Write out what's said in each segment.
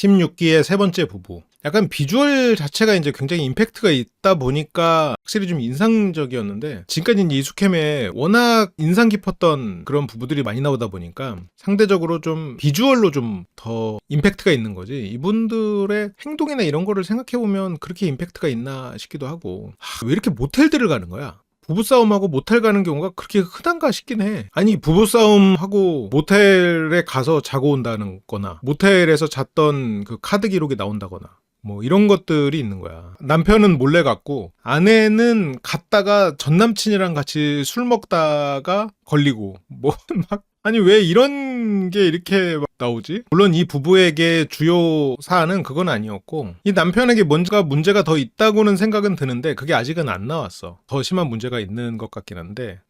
16기의 세 번째 부부. 약간 비주얼 자체가 이제 굉장히 임팩트가 있다 보니까 확실히 좀 인상적이었는데, 지금까지 이제 이수캠에 워낙 인상 깊었던 그런 부부들이 많이 나오다 보니까 상대적으로 좀 비주얼로 좀 더 임팩트가 있는 거지, 이분들의 행동이나 이런 거를 생각해보면 그렇게 임팩트가 있나 싶기도 하고, 왜 이렇게 모텔들을 가는 거야? 부부싸움하고 모텔 가는 경우가 그렇게 흔한가 싶긴 해. 아니, 부부싸움하고 모텔에 가서 자고 온다는 거나 모텔에서 잤던 그 카드 기록이 나온다거나 뭐 이런 것들이 있는 거야. 남편은 몰래 갔고 아내는 갔다가 전 남친이랑 같이 술 먹다가 걸리고 뭐 막, 아니 왜 이런 게 이렇게 막 나오지? 물론 이 부부에게 주요 사안은 그건 아니었고, 이 남편에게 뭔가 문제가 더 있다고는 생각은 드는데 그게 아직은 안 나왔어. 더 심한 문제가 있는 것 같긴 한데,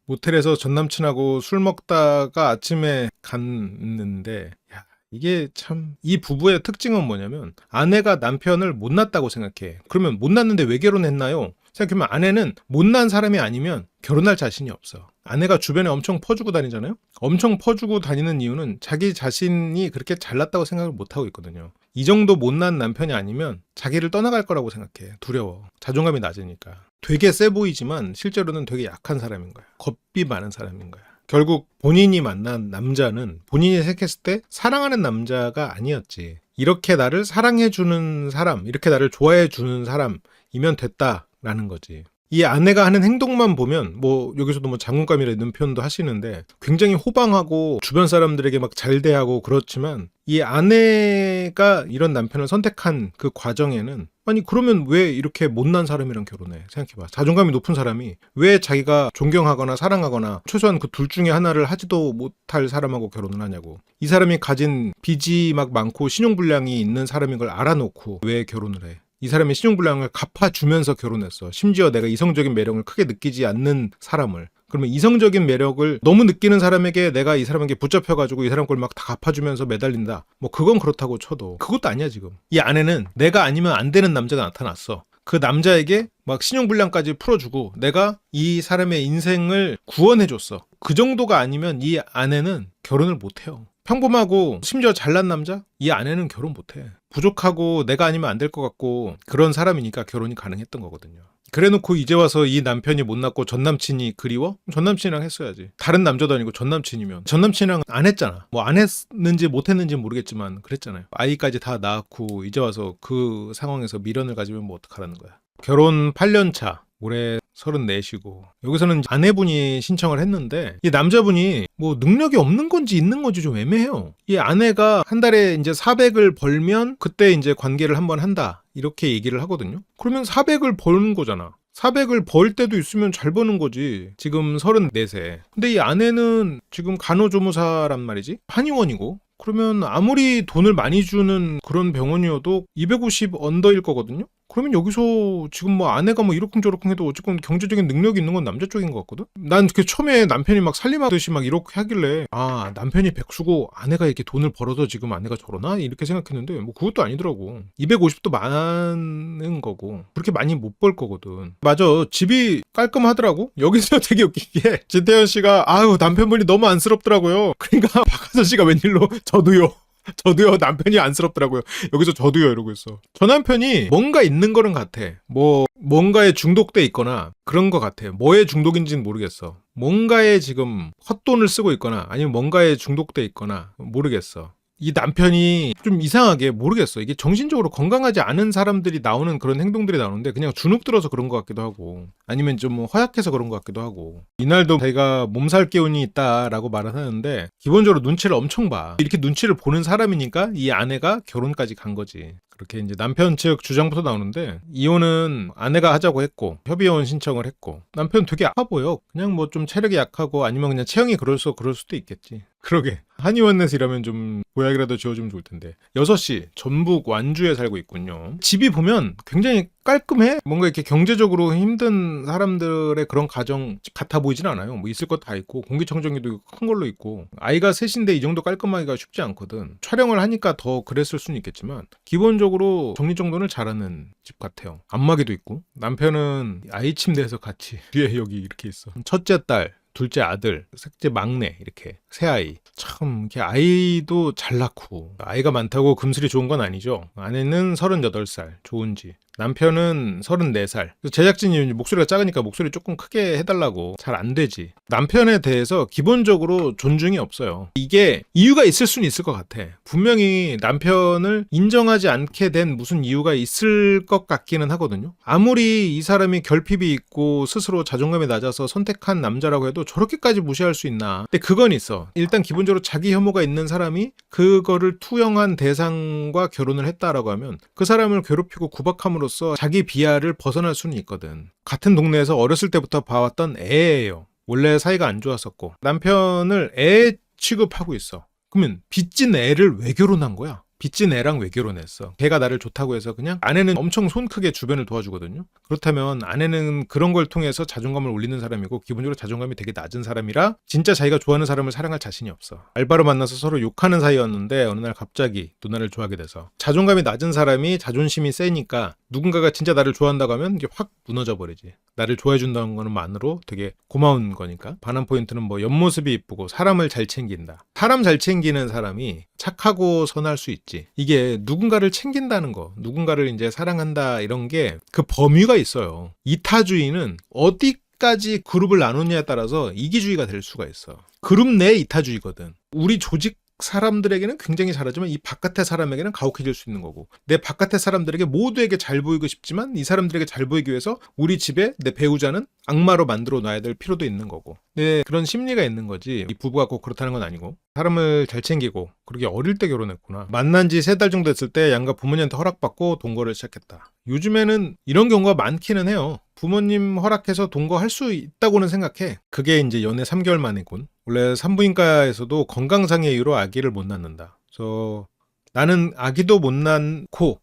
모텔에서 전 남친하고 술 먹다가 아침에 갔는데, 야, 이게 참, 이 부부의 특징은 뭐냐면 아내가 남편을 못났다고 생각해. 그러면 못났는데 왜 결혼했나요? 생각해보면 아내는 못난 사람이 아니면 결혼할 자신이 없어. 아내가 주변에 엄청 퍼주고 다니잖아요? 엄청 퍼주고 다니는 이유는 자기 자신이 그렇게 잘났다고 생각을 못하고 있거든요. 이 정도 못난 남편이 아니면 자기를 떠나갈 거라고 생각해. 두려워. 자존감이 낮으니까. 되게 세 보이지만 실제로는 되게 약한 사람인 거야. 겁이 많은 사람인 거야. 결국 본인이 만난 남자는 본인이 생각했을 때 사랑하는 남자가 아니었지. 이렇게 나를 사랑해주는 사람, 이렇게 나를 좋아해주는 사람이면 됐다라는 거지. 이 아내가 하는 행동만 보면, 뭐 여기서도 뭐 장군감이라는 표현도 하시는데 굉장히 호방하고 주변 사람들에게 막 잘 대하고 그렇지만, 이 아내가 이런 남편을 선택한 그 과정에는, 아니 그러면 왜 이렇게 못난 사람이랑 결혼해? 생각해봐. 자존감이 높은 사람이 왜 자기가 존경하거나 사랑하거나 최소한 그 둘 중에 하나를 하지도 못할 사람하고 결혼을 하냐고. 이 사람이 가진 빚이 막 많고 신용불량이 있는 사람인 걸 알아놓고 왜 결혼을 해? 이 사람의 신용불량을 갚아주면서 결혼했어. 심지어 내가 이성적인 매력을 크게 느끼지 않는 사람을. 그러면 이성적인 매력을 너무 느끼는 사람에게 내가 이 사람에게 붙잡혀가지고 이 사람 걸 막 다 갚아주면서 매달린다. 뭐 그건 그렇다고 쳐도 그것도 아니야 지금. 이 아내는 내가 아니면 안 되는 남자가 나타났어. 그 남자에게 막 신용불량까지 풀어주고 내가 이 사람의 인생을 구원해줬어. 그 정도가 아니면 이 아내는 결혼을 못해요. 평범하고 심지어 잘난 남자? 이 아내는 결혼 못해. 부족하고 내가 아니면 안 될 것 같고 그런 사람이니까 결혼이 가능했던 거거든요. 그래놓고 이제 와서 이 남편이 못났고 전남친이 그리워? 전남친이랑 했어야지. 다른 남자도 아니고 전남친이면. 전남친이랑 안 했잖아. 뭐 안 했는지 못했는지 모르겠지만 그랬잖아요. 아이까지 다 낳았고 이제 와서 그 상황에서 미련을 가지면 뭐 어떡하라는 거야. 결혼 8년 차. 올해 34시고 여기서는 아내분이 신청을 했는데, 이 남자분이 뭐 능력이 없는 건지 있는 건지 좀 애매해요. 이 아내가 한 달에 이제 400을 벌면 그때 이제 관계를 한번 한다 이렇게 얘기를 하거든요. 그러면 400을 버는 거잖아. 400을 벌 때도 있으면 잘 버는 거지. 지금 34세. 근데 이 아내는 지금 간호조무사란 말이지. 한의원이고. 그러면 아무리 돈을 많이 주는 그런 병원이어도 250 언더일 거거든요. 그러면 여기서 지금 뭐 아내가 뭐 이러쿵저러쿵 해도 어쨌건 경제적인 능력이 있는 건 남자 쪽인 것 같거든? 난 그 처음에 남편이 막 살림하듯이 막 이렇게 하길래, 아, 남편이 백수고 아내가 이렇게 돈을 벌어서 지금 아내가 저러나? 이렇게 생각했는데 뭐 그것도 아니더라고. 250도 많은 거고 그렇게 많이 못 벌 거거든. 맞아, 집이 깔끔하더라고. 여기서 되게 웃기게 진태현 씨가 아유 남편분이 너무 안쓰럽더라고요. 그러니까 박하선 씨가 웬일로 저도요 남편이 안쓰럽더라고요. 여기서 저도요 이러고 있어. 저 남편이 뭔가 있는 거는 같아. 뭐 뭔가에 중독돼 있거나 그런 거 같아. 뭐에 중독인지는 모르겠어. 뭔가에 지금 헛돈을 쓰고 있거나 아니면 뭔가에 중독돼 있거나 모르겠어. 이 남편이 좀 이상하게, 모르겠어. 이게 정신적으로 건강하지 않은 사람들이 나오는 그런 행동들이 나오는데 그냥 주눅 들어서 그런 것 같기도 하고 아니면 좀 허약해서 그런 것 같기도 하고. 이날도 자기가 몸살 기운이 있다라고 말을 하는데 기본적으로 눈치를 엄청 봐. 이렇게 눈치를 보는 사람이니까 이 아내가 결혼까지 간 거지. 그렇게 이제 남편 측 주장부터 나오는데, 이혼은 아내가 하자고 했고 협의혼 신청을 했고, 남편 되게 아파 보여. 그냥 뭐 좀 체력이 약하고 아니면 그냥 체형이 그럴 수도 있겠지. 그러게 한의원에서 일하면 좀 보약이라도 지어주면 좋을 텐데. 6시 전북 완주에 살고 있군요. 집이 보면 굉장히 깔끔해. 뭔가 이렇게 경제적으로 힘든 사람들의 그런 가정 같아 보이진 않아요. 뭐 있을 것 다 있고 공기청정기도 큰 걸로 있고, 아이가 셋인데 이 정도 깔끔하기가 쉽지 않거든. 촬영을 하니까 더 그랬을 수는 있겠지만 기본적으로 정리정돈을 잘하는 집 같아요. 안마기도 있고, 남편은 아이 침대에서 같이 뒤에 여기 이렇게 있어. 첫째 딸 둘째 아들, 셋째 막내 이렇게 세 아이. 참 이렇게 아이도 잘 낳고 아이가 많다고 금슬이 좋은 건 아니죠. 아내는 38살 좋은지 남편은 34살. 제작진이 목소리가 작으니까 목소리 조금 크게 해달라고 잘 안 되지. 남편에 대해서 기본적으로 존중이 없어요. 이게 이유가 있을 수는 있을 것 같아. 분명히 남편을 인정하지 않게 된 무슨 이유가 있을 것 같기는 하거든요. 아무리 이 사람이 결핍이 있고 스스로 자존감이 낮아서 선택한 남자라고 해도 저렇게까지 무시할 수 있나. 근데 그건 있어. 일단 기본적으로 자기 혐오가 있는 사람이 그거를 투영한 대상과 결혼을 했다라고 하면 그 사람을 괴롭히고 구박함으로써 자기 비하를 벗어날 수는 있거든. 같은 동네에서 어렸을 때부터 봐왔던 애예요. 원래 사이가 안 좋았었고 남편을 애 취급하고 있어. 그러면 빚진 애를 왜 결혼한 거야? 빚진 애랑 왜 결혼했어? 걔가 나를 좋다고 해서 그냥. 아내는 엄청 손 크게 주변을 도와주거든요. 그렇다면 아내는 그런 걸 통해서 자존감을 올리는 사람이고 기본적으로 자존감이 되게 낮은 사람이라 진짜 자기가 좋아하는 사람을 사랑할 자신이 없어. 알바로 만나서 서로 욕하는 사이였는데 어느 날 갑자기 누나를 좋아하게 돼서 자존감이 낮은 사람이 자존심이 세니까 누군가가 진짜 나를 좋아한다고 하면 이게 확 무너져 버리지. 나를 좋아해 준다는 것만으로 되게 고마운 거니까. 반한 포인트는 뭐 옆모습이 이쁘고 사람을 잘 챙긴다. 사람 잘 챙기는 사람이 착하고 선할 수 있지. 이게 누군가를 챙긴다는 거, 누군가를 이제 사랑한다 이런 게 그 범위가 있어요. 이타주의는 어디까지 그룹을 나누냐에 따라서 이기주의가 될 수가 있어. 그룹 내 이타주의거든. 우리 조직 사람들에게는 굉장히 잘하지만 이 바깥의 사람에게는 가혹해질 수 있는 거고, 내 바깥의 사람들에게 모두에게 잘 보이고 싶지만 이 사람들에게 잘 보이기 위해서 우리 집에 내 배우자는 악마로 만들어 놔야 될 필요도 있는 거고. 네, 그런 심리가 있는 거지. 이 부부가 꼭 그렇다는 건 아니고. 사람을 잘 챙기고, 그러게 어릴 때 결혼했구나. 만난 지 3달 정도 됐을 때 양가 부모님한테 허락받고 동거를 시작했다. 요즘에는 이런 경우가 많기는 해요. 부모님 허락해서 동거할 수 있다고는 생각해. 그게 이제 연애 3개월 만이군. 원래 산부인과에서도 건강상의 이유로 아기를 못 낳는다. 그래서 나는 아기도 못 낳고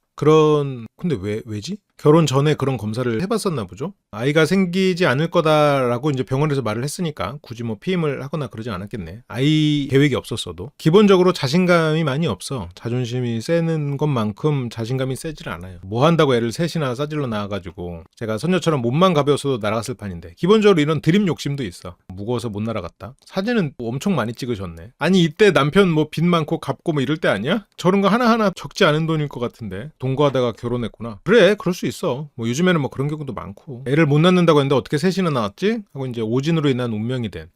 근데 왜지? 결혼 전에 그런 검사를 해봤었나 보죠? 아이가 생기지 않을 거다라고 이제 병원에서 말을 했으니까 굳이 뭐 피임을 하거나 그러지 않았겠네. 아이 계획이 없었어도. 기본적으로 자신감이 많이 없어. 자존심이 세는 것만큼 자신감이 세질 않아요. 뭐 한다고 애를 셋이나 싸질러 낳아가지고 제가 선녀처럼 몸만 가벼웠어도 날아갔을 판인데 기본적으로 이런 드림 욕심도 있어. 무거워서 못 날아갔다. 사진은 뭐 엄청 많이 찍으셨네. 아니 이때 남편 뭐 빚 많고 갚고 뭐 이럴 때 아니야? 저런 거 하나하나 적지 않은 돈일 것 같은데 동거하다가 결혼했구나. 그래 그럴 수 있어. 뭐 요즘에는 뭐 그런 경우도 많고. 애를 못 낳는다고 했는데 어떻게 셋이나 낳았지? 하고 이제 오진으로 인한 운명이 된.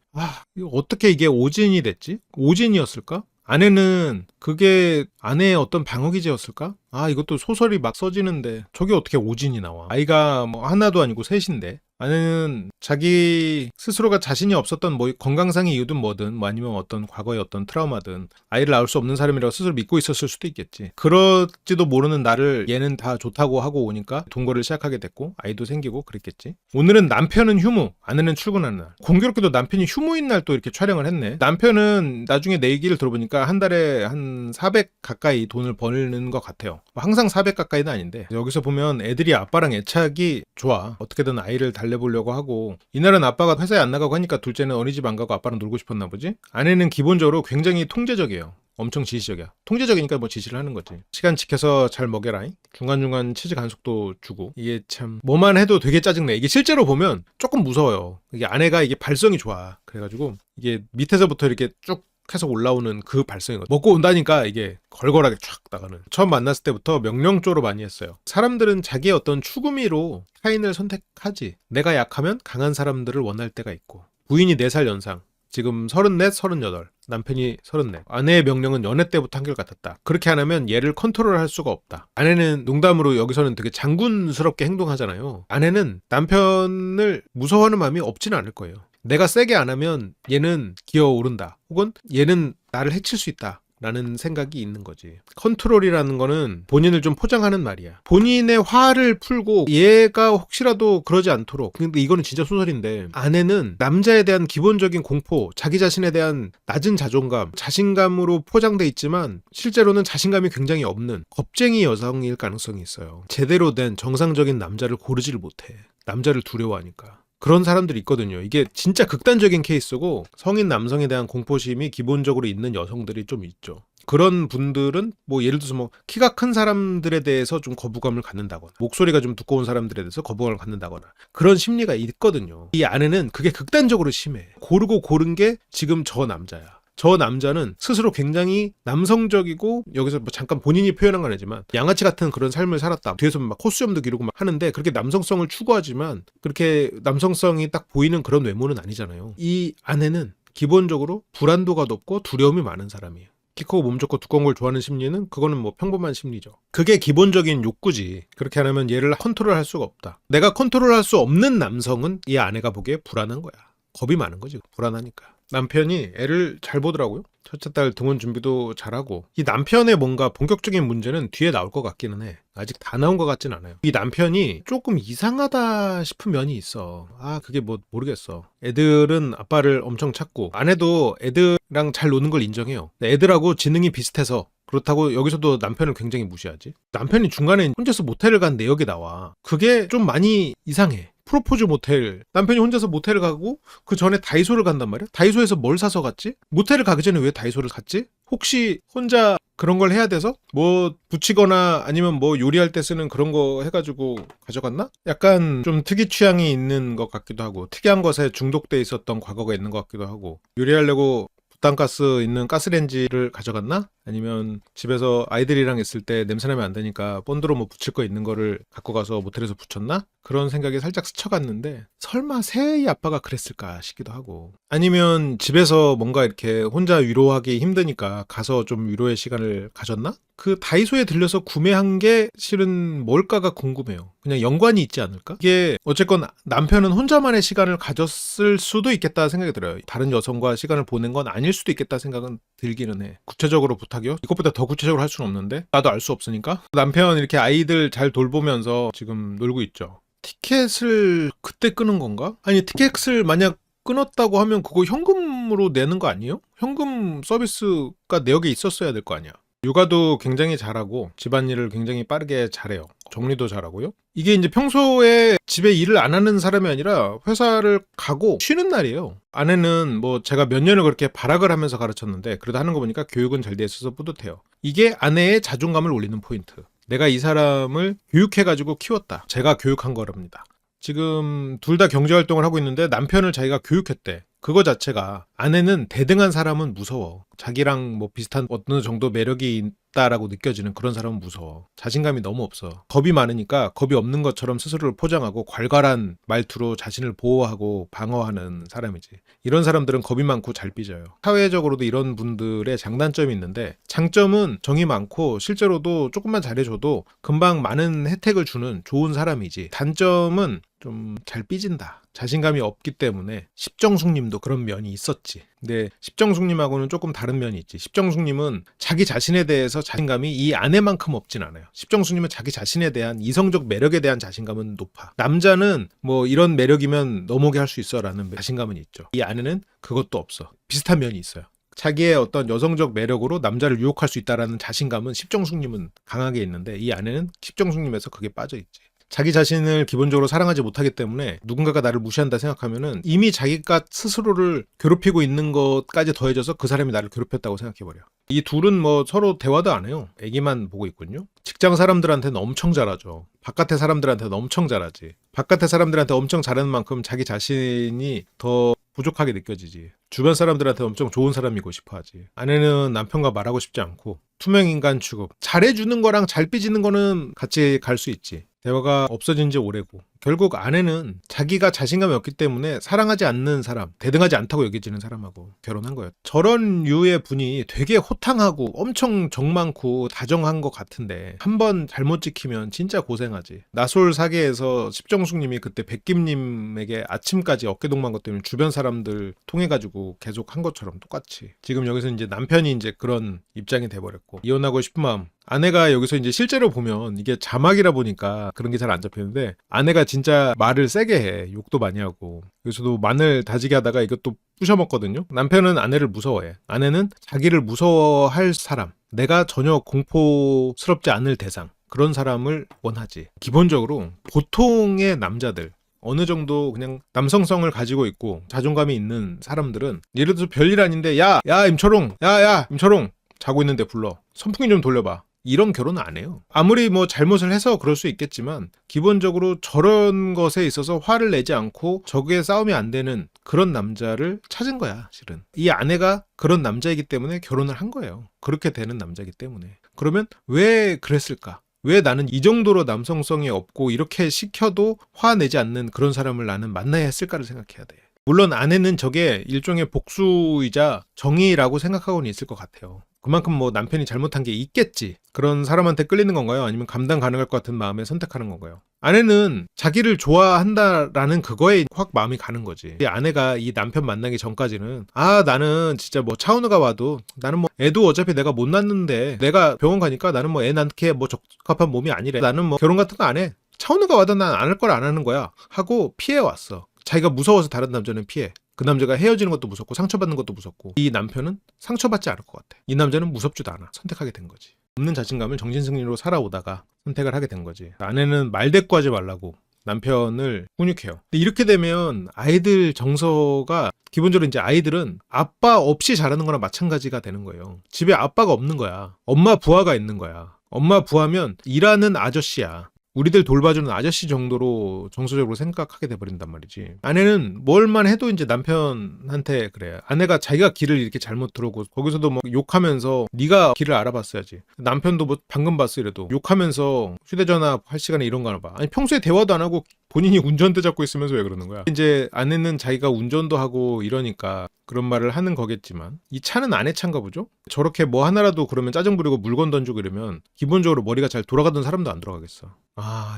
어떻게 이게 오진이 됐지? 오진이었을까? 아내는 그게 아내의 어떤 방어기제였을까? 이것도 소설이 막 써지는데 저게 어떻게 오진이 나와? 아이가 뭐 하나도 아니고 셋인데. 아내는 자기 스스로가 자신이 없었던 뭐 건강상의 이유든 뭐든 뭐 아니면 어떤 과거의 어떤 트라우마든 아이를 낳을 수 없는 사람이라고 스스로 믿고 있었을 수도 있겠지. 그럴지도 모르는 나를 얘는 다 좋다고 하고 오니까 동거를 시작하게 됐고 아이도 생기고 그랬겠지. 오늘은 남편은 휴무, 아내는 출근하는 날. 공교롭게도 남편이 휴무인 날 또 이렇게 촬영을 했네. 남편은 나중에 내 얘기를 들어보니까 한 달에 한 400 가까이 돈을 버는 것 같아요. 항상 400 가까이는 아닌데 여기서 보면 애들이 아빠랑 애착이 좋아. 어떻게든 아이를 달래보려고 하고, 이날은 아빠가 회사에 안 나가고 하니까 둘째는 어린이집 안 가고 아빠랑 놀고 싶었나 보지. 아내는 기본적으로 굉장히 통제적이에요. 엄청 지시적이야. 통제적이니까 뭐 지시를 하는 거지. 시간 지켜서 잘 먹여라. 중간중간 치즈 간식도 주고. 이게 참 뭐만 해도 되게 짜증내. 이게 실제로 보면 조금 무서워요. 이게 아내가 이게 발성이 좋아. 그래가지고 이게 밑에서부터 이렇게 쭉 해서 올라오는 그 발성이거든. 먹고 온다니까 이게 걸걸하게 쫙 나가는. 처음 만났을 때부터 명령조로 많이 했어요. 사람들은 자기의 어떤 추구미로 타인을 선택하지. 내가 약하면 강한 사람들을 원할 때가 있고. 부인이 4살 연상. 지금 34, 38. 남편이 34. 아내의 명령은 연애 때부터 한결같았다. 그렇게 안 하면 얘를 컨트롤할 수가 없다. 아내는 농담으로 여기서는 되게 장군스럽게 행동하잖아요. 아내는 남편을 무서워하는 마음이 없지는 않을 거예요. 내가 세게 안 하면 얘는 기어오른다. 혹은 얘는 나를 해칠 수 있다. 라는 생각이 있는 거지. 컨트롤이라는 거는 본인을 좀 포장하는 말이야. 본인의 화를 풀고 얘가 혹시라도 그러지 않도록. 근데 이거는 진짜 소설인데 아내는 남자에 대한 기본적인 공포, 자기 자신에 대한 낮은 자존감, 자신감으로 포장돼 있지만 실제로는 자신감이 굉장히 없는 겁쟁이 여성일 가능성이 있어요. 제대로 된 정상적인 남자를 고르지를 못해. 남자를 두려워하니까. 그런 사람들이 있거든요. 이게 진짜 극단적인 케이스고 성인 남성에 대한 공포심이 기본적으로 있는 여성들이 좀 있죠. 그런 분들은 뭐 예를 들어서 뭐 키가 큰 사람들에 대해서 좀 거부감을 갖는다거나 목소리가 좀 두꺼운 사람들에 대해서 거부감을 갖는다거나 그런 심리가 있거든요. 이 아내는 그게 극단적으로 심해. 고르고 고른 게 지금 저 남자야. 저 남자는 스스로 굉장히 남성적이고 여기서 뭐 잠깐 본인이 표현한 건 아니지만 양아치 같은 그런 삶을 살았다. 뒤에서 막 콧수염도 기르고 막 하는데 그렇게 남성성을 추구하지만 그렇게 남성성이 딱 보이는 그런 외모는 아니잖아요. 이 아내는 기본적으로 불안도가 높고 두려움이 많은 사람이에요. 키 크고 몸 좋고 두꺼운 걸 좋아하는 심리는 그거는 뭐 평범한 심리죠. 그게 기본적인 욕구지. 그렇게 하면 얘를 컨트롤할 수가 없다. 내가 컨트롤할 수 없는 남성은 이 아내가 보기에 불안한 거야. 겁이 많은 거지. 불안하니까. 남편이 애를 잘 보더라고요. 첫째 딸 등원 준비도 잘하고. 이 남편의 뭔가 본격적인 문제는 뒤에 나올 것 같기는 해. 아직 다 나온 것 같진 않아요. 이 남편이 조금 이상하다 싶은 면이 있어. 그게 뭐 모르겠어. 애들은 아빠를 엄청 찾고 아내도 애들랑 잘 노는 걸 인정해요. 애들하고 지능이 비슷해서 그렇다고 여기서도 남편을 굉장히 무시하지. 남편이 중간에 혼자서 모텔을 간 내역이 나와. 그게 좀 많이 이상해. 프로포즈 모텔. 남편이 혼자서 모텔을 가고 그 전에 다이소를 간단 말이야. 다이소에서 뭘 사서 갔지? 모텔을 가기 전에 왜 다이소를 갔지? 혹시 혼자 그런 걸 해야 돼서 뭐 붙이거나 아니면 뭐 요리할 때 쓰는 그런 거 해가지고 가져갔나? 약간 좀 특이 취향이 있는 것 같기도 하고 특이한 것에 중독돼 있었던 과거가 있는 것 같기도 하고 요리하려고 부탄가스 있는 가스레인지를 가져갔나? 아니면 집에서 아이들이랑 있을 때 냄새나면 안 되니까 본드로 뭐 붙일 거 있는 거를 갖고 가서 모텔에서 붙였나? 그런 생각이 살짝 스쳐갔는데 설마 새의 아빠가 그랬을까 싶기도 하고 아니면 집에서 뭔가 이렇게 혼자 위로하기 힘드니까 가서 좀 위로의 시간을 가졌나? 그 다이소에 들려서 구매한 게 실은 뭘까가 궁금해요. 그냥 연관이 있지 않을까? 이게 어쨌건 남편은 혼자만의 시간을 가졌을 수도 있겠다 생각이 들어요. 다른 여성과 시간을 보낸 건 아닐 수도 있겠다 생각은 들기는 해. 구체적으로 부탁이요? 이것보다 더 구체적으로 할 수는 없는데 나도 알 수 없으니까 남편 이렇게 아이들 잘 돌보면서 지금 놀고 있죠. 티켓을 그때 끄는 건가? 아니 티켓을 만약 끊었다고 하면 그거 현금으로 내는 거 아니에요? 현금 서비스가 내역에 있었어야 될 거 아니야. 육아도 굉장히 잘하고 집안일을 굉장히 빠르게 잘해요. 정리도 잘하고요. 이게 이제 평소에 집에 일을 안 하는 사람이 아니라 회사를 가고 쉬는 날이에요. 아내는 뭐 제가 몇 년을 그렇게 발악을 하면서 가르쳤는데 그래도 하는 거 보니까 교육은 잘 돼 있어서 뿌듯해요. 이게 아내의 자존감을 올리는 포인트. 내가 이 사람을 교육해가지고 키웠다. 제가 교육한 거랍니다. 지금 둘 다 경제활동을 하고 있는데 남편을 자기가 교육했대. 그거 자체가 아내는 대등한 사람은 무서워. 자기랑 뭐 비슷한 어느 정도 매력이 있다라고 느껴지는 그런 사람은 무서워. 자신감이 너무 없어. 겁이 많으니까 겁이 없는 것처럼 스스로를 포장하고 괄괄한 말투로 자신을 보호하고 방어하는 사람이지. 이런 사람들은 겁이 많고 잘 삐져요. 사회적으로도 이런 분들의 장단점이 있는데 장점은 정이 많고 실제로도 조금만 잘해줘도 금방 많은 혜택을 주는 좋은 사람이지. 단점은 좀 잘 삐진다. 자신감이 없기 때문에 십정숙님도 그런 면이 있었지. 근데 십정숙님하고는 조금 다른 면이 있지. 십정숙님은 자기 자신에 대해서 자신감이 이 아내만큼 없진 않아요. 십정숙님은 자기 자신에 대한 이성적 매력에 대한 자신감은 높아. 남자는 뭐 이런 매력이면 넘어오게 할 수 있어 라는 자신감은 있죠. 이 아내는 그것도 없어. 비슷한 면이 있어요. 자기의 어떤 여성적 매력으로 남자를 유혹할 수 있다라는 자신감은 십정숙님은 강하게 있는데 이 아내는 십정숙님에서 그게 빠져있지. 자기 자신을 기본적으로 사랑하지 못하기 때문에 누군가가 나를 무시한다 생각하면은 이미 자기가 스스로를 괴롭히고 있는 것까지 더해져서 그 사람이 나를 괴롭혔다고 생각해버려. 이 둘은 뭐 서로 대화도 안 해요. 애기만 보고 있군요. 직장 사람들한테는 엄청 잘하죠. 바깥의 사람들한테는 엄청 잘하지. 바깥의 사람들한테 엄청 잘하는 만큼 자기 자신이 더 부족하게 느껴지지. 주변 사람들한테 엄청 좋은 사람이고 싶어 하지. 아내는 남편과 말하고 싶지 않고 투명인간 취급. 잘해주는 거랑 잘 삐지는 거는 같이 갈 수 있지. 대화가 없어진 지 오래고 결국 아내는 자기가 자신감이 없기 때문에 사랑하지 않는 사람, 대등하지 않다고 여겨지는 사람하고 결혼한 거예요. 저런 류의 분이 되게 호탕하고 엄청 정 많고 다정한 것 같은데 한번 잘못 지키면 진짜 고생하지. 나솔 사계에서 십정숙님이 그때 백김님에게 아침까지 어깨동무한 것 때문에 주변 사람들 통해가지고 계속 한 것처럼 똑같이 지금 여기서 이제 남편이 이제 그런 입장이 돼버렸고 이혼하고 싶은 마음. 아내가 여기서 이제 실제로 보면 이게 자막이라 보니까 그런 게 잘 안 잡히는데 아내가 진짜 말을 세게 해. 욕도 많이 하고. 여기서도 마늘 다지게 하다가 이것도 부셔 먹거든요. 남편은 아내를 무서워해. 아내는 자기를 무서워할 사람. 내가 전혀 공포스럽지 않을 대상. 그런 사람을 원하지. 기본적으로 보통의 남자들 어느 정도 그냥 남성성을 가지고 있고 자존감이 있는 사람들은 예를 들어서 별일 아닌데 야 임철웅 야 임철웅 자고 있는데 불러. 선풍기 좀 돌려봐. 이런 결혼은 안 해요. 아무리 뭐 잘못을 해서 그럴 수 있겠지만 기본적으로 저런 것에 있어서 화를 내지 않고 적의 싸움이 안 되는 그런 남자를 찾은 거야, 실은. 이 아내가 그런 남자이기 때문에 결혼을 한 거예요. 그렇게 되는 남자이기 때문에. 그러면 왜 그랬을까? 왜 나는 이 정도로 남성성이 없고 이렇게 시켜도 화내지 않는 그런 사람을 나는 만나야 했을까를 생각해야 돼. 물론 아내는 저게 일종의 복수이자 정의라고 생각하고는 있을 것 같아요. 그만큼 뭐 남편이 잘못한 게 있겠지. 그런 사람한테 끌리는 건가요? 아니면 감당 가능할 것 같은 마음에 선택하는 건가요? 아내는 자기를 좋아한다라는 그거에 확 마음이 가는 거지. 이 아내가 이 남편 만나기 전까지는 나는 진짜 뭐 차은우가 와도 나는 뭐 애도 어차피 내가 못 낳는데 내가 병원 가니까 나는 뭐 애 낳기에 뭐 적합한 몸이 아니래. 나는 뭐 결혼 같은 거 안 해. 차은우가 와도 난 안 할 걸 안 하는 거야. 하고 피해왔어. 자기가 무서워서 다른 남자는 피해. 그 남자가 헤어지는 것도 무섭고 상처받는 것도 무섭고 이 남편은 상처받지 않을 것 같아. 이 남자는 무섭지도 않아. 선택하게 된 거지. 없는 자신감을 정신승리로 살아오다가 선택을 하게 된 거지. 아내는 말대꾸하지 말라고 남편을 훈육해요. 근데 이렇게 되면 아이들 정서가 기본적으로 이제 아이들은 아빠 없이 자라는 거나 마찬가지가 되는 거예요. 집에 아빠가 없는 거야. 엄마 부하가 있는 거야. 엄마 부하면 일하는 아저씨야. 우리들 돌봐주는 아저씨 정도로 정서적으로 생각하게 돼버린단 말이지. 아내는 뭘만 해도 이제 남편한테 그래. 아내가 자기가 길을 이렇게 잘못 들어오고 거기서도 뭐 욕하면서 네가 길을 알아봤어야지. 남편도 뭐 방금 봤어 이래도 욕하면서 휴대전화 할 시간에 이런 거 하나 봐. 아니 평소에 대화도 안 하고 본인이 운전대 잡고 있으면서 왜 그러는 거야? 이제 아내는 자기가 운전도 하고 이러니까 그런 말을 하는 거겠지만 이 차는 아내 차인가 보죠? 저렇게 뭐 하나라도 그러면 짜증 부리고 물건 던지고 이러면 기본적으로 머리가 잘 돌아가던 사람도 안 돌아가겠어.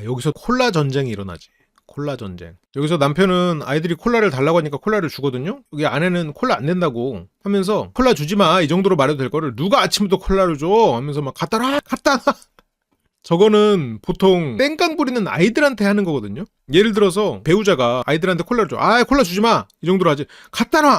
여기서 콜라 전쟁이 일어나지. 콜라 전쟁. 여기서 남편은 아이들이 콜라를 달라고 하니까 콜라를 주거든요. 여기 아내는 콜라 안 된다고 하면서 콜라 주지 마. 이 정도로 말해도 될 거를 누가 아침부터 콜라를 줘? 하면서 막 갖다 놔. 저거는 보통 땡깡 부리는 아이들한테 하는 거거든요. 예를 들어서 배우자가 아이들한테 콜라를 줘. 콜라 주지 마. 이 정도로 하지. 갖다 놔.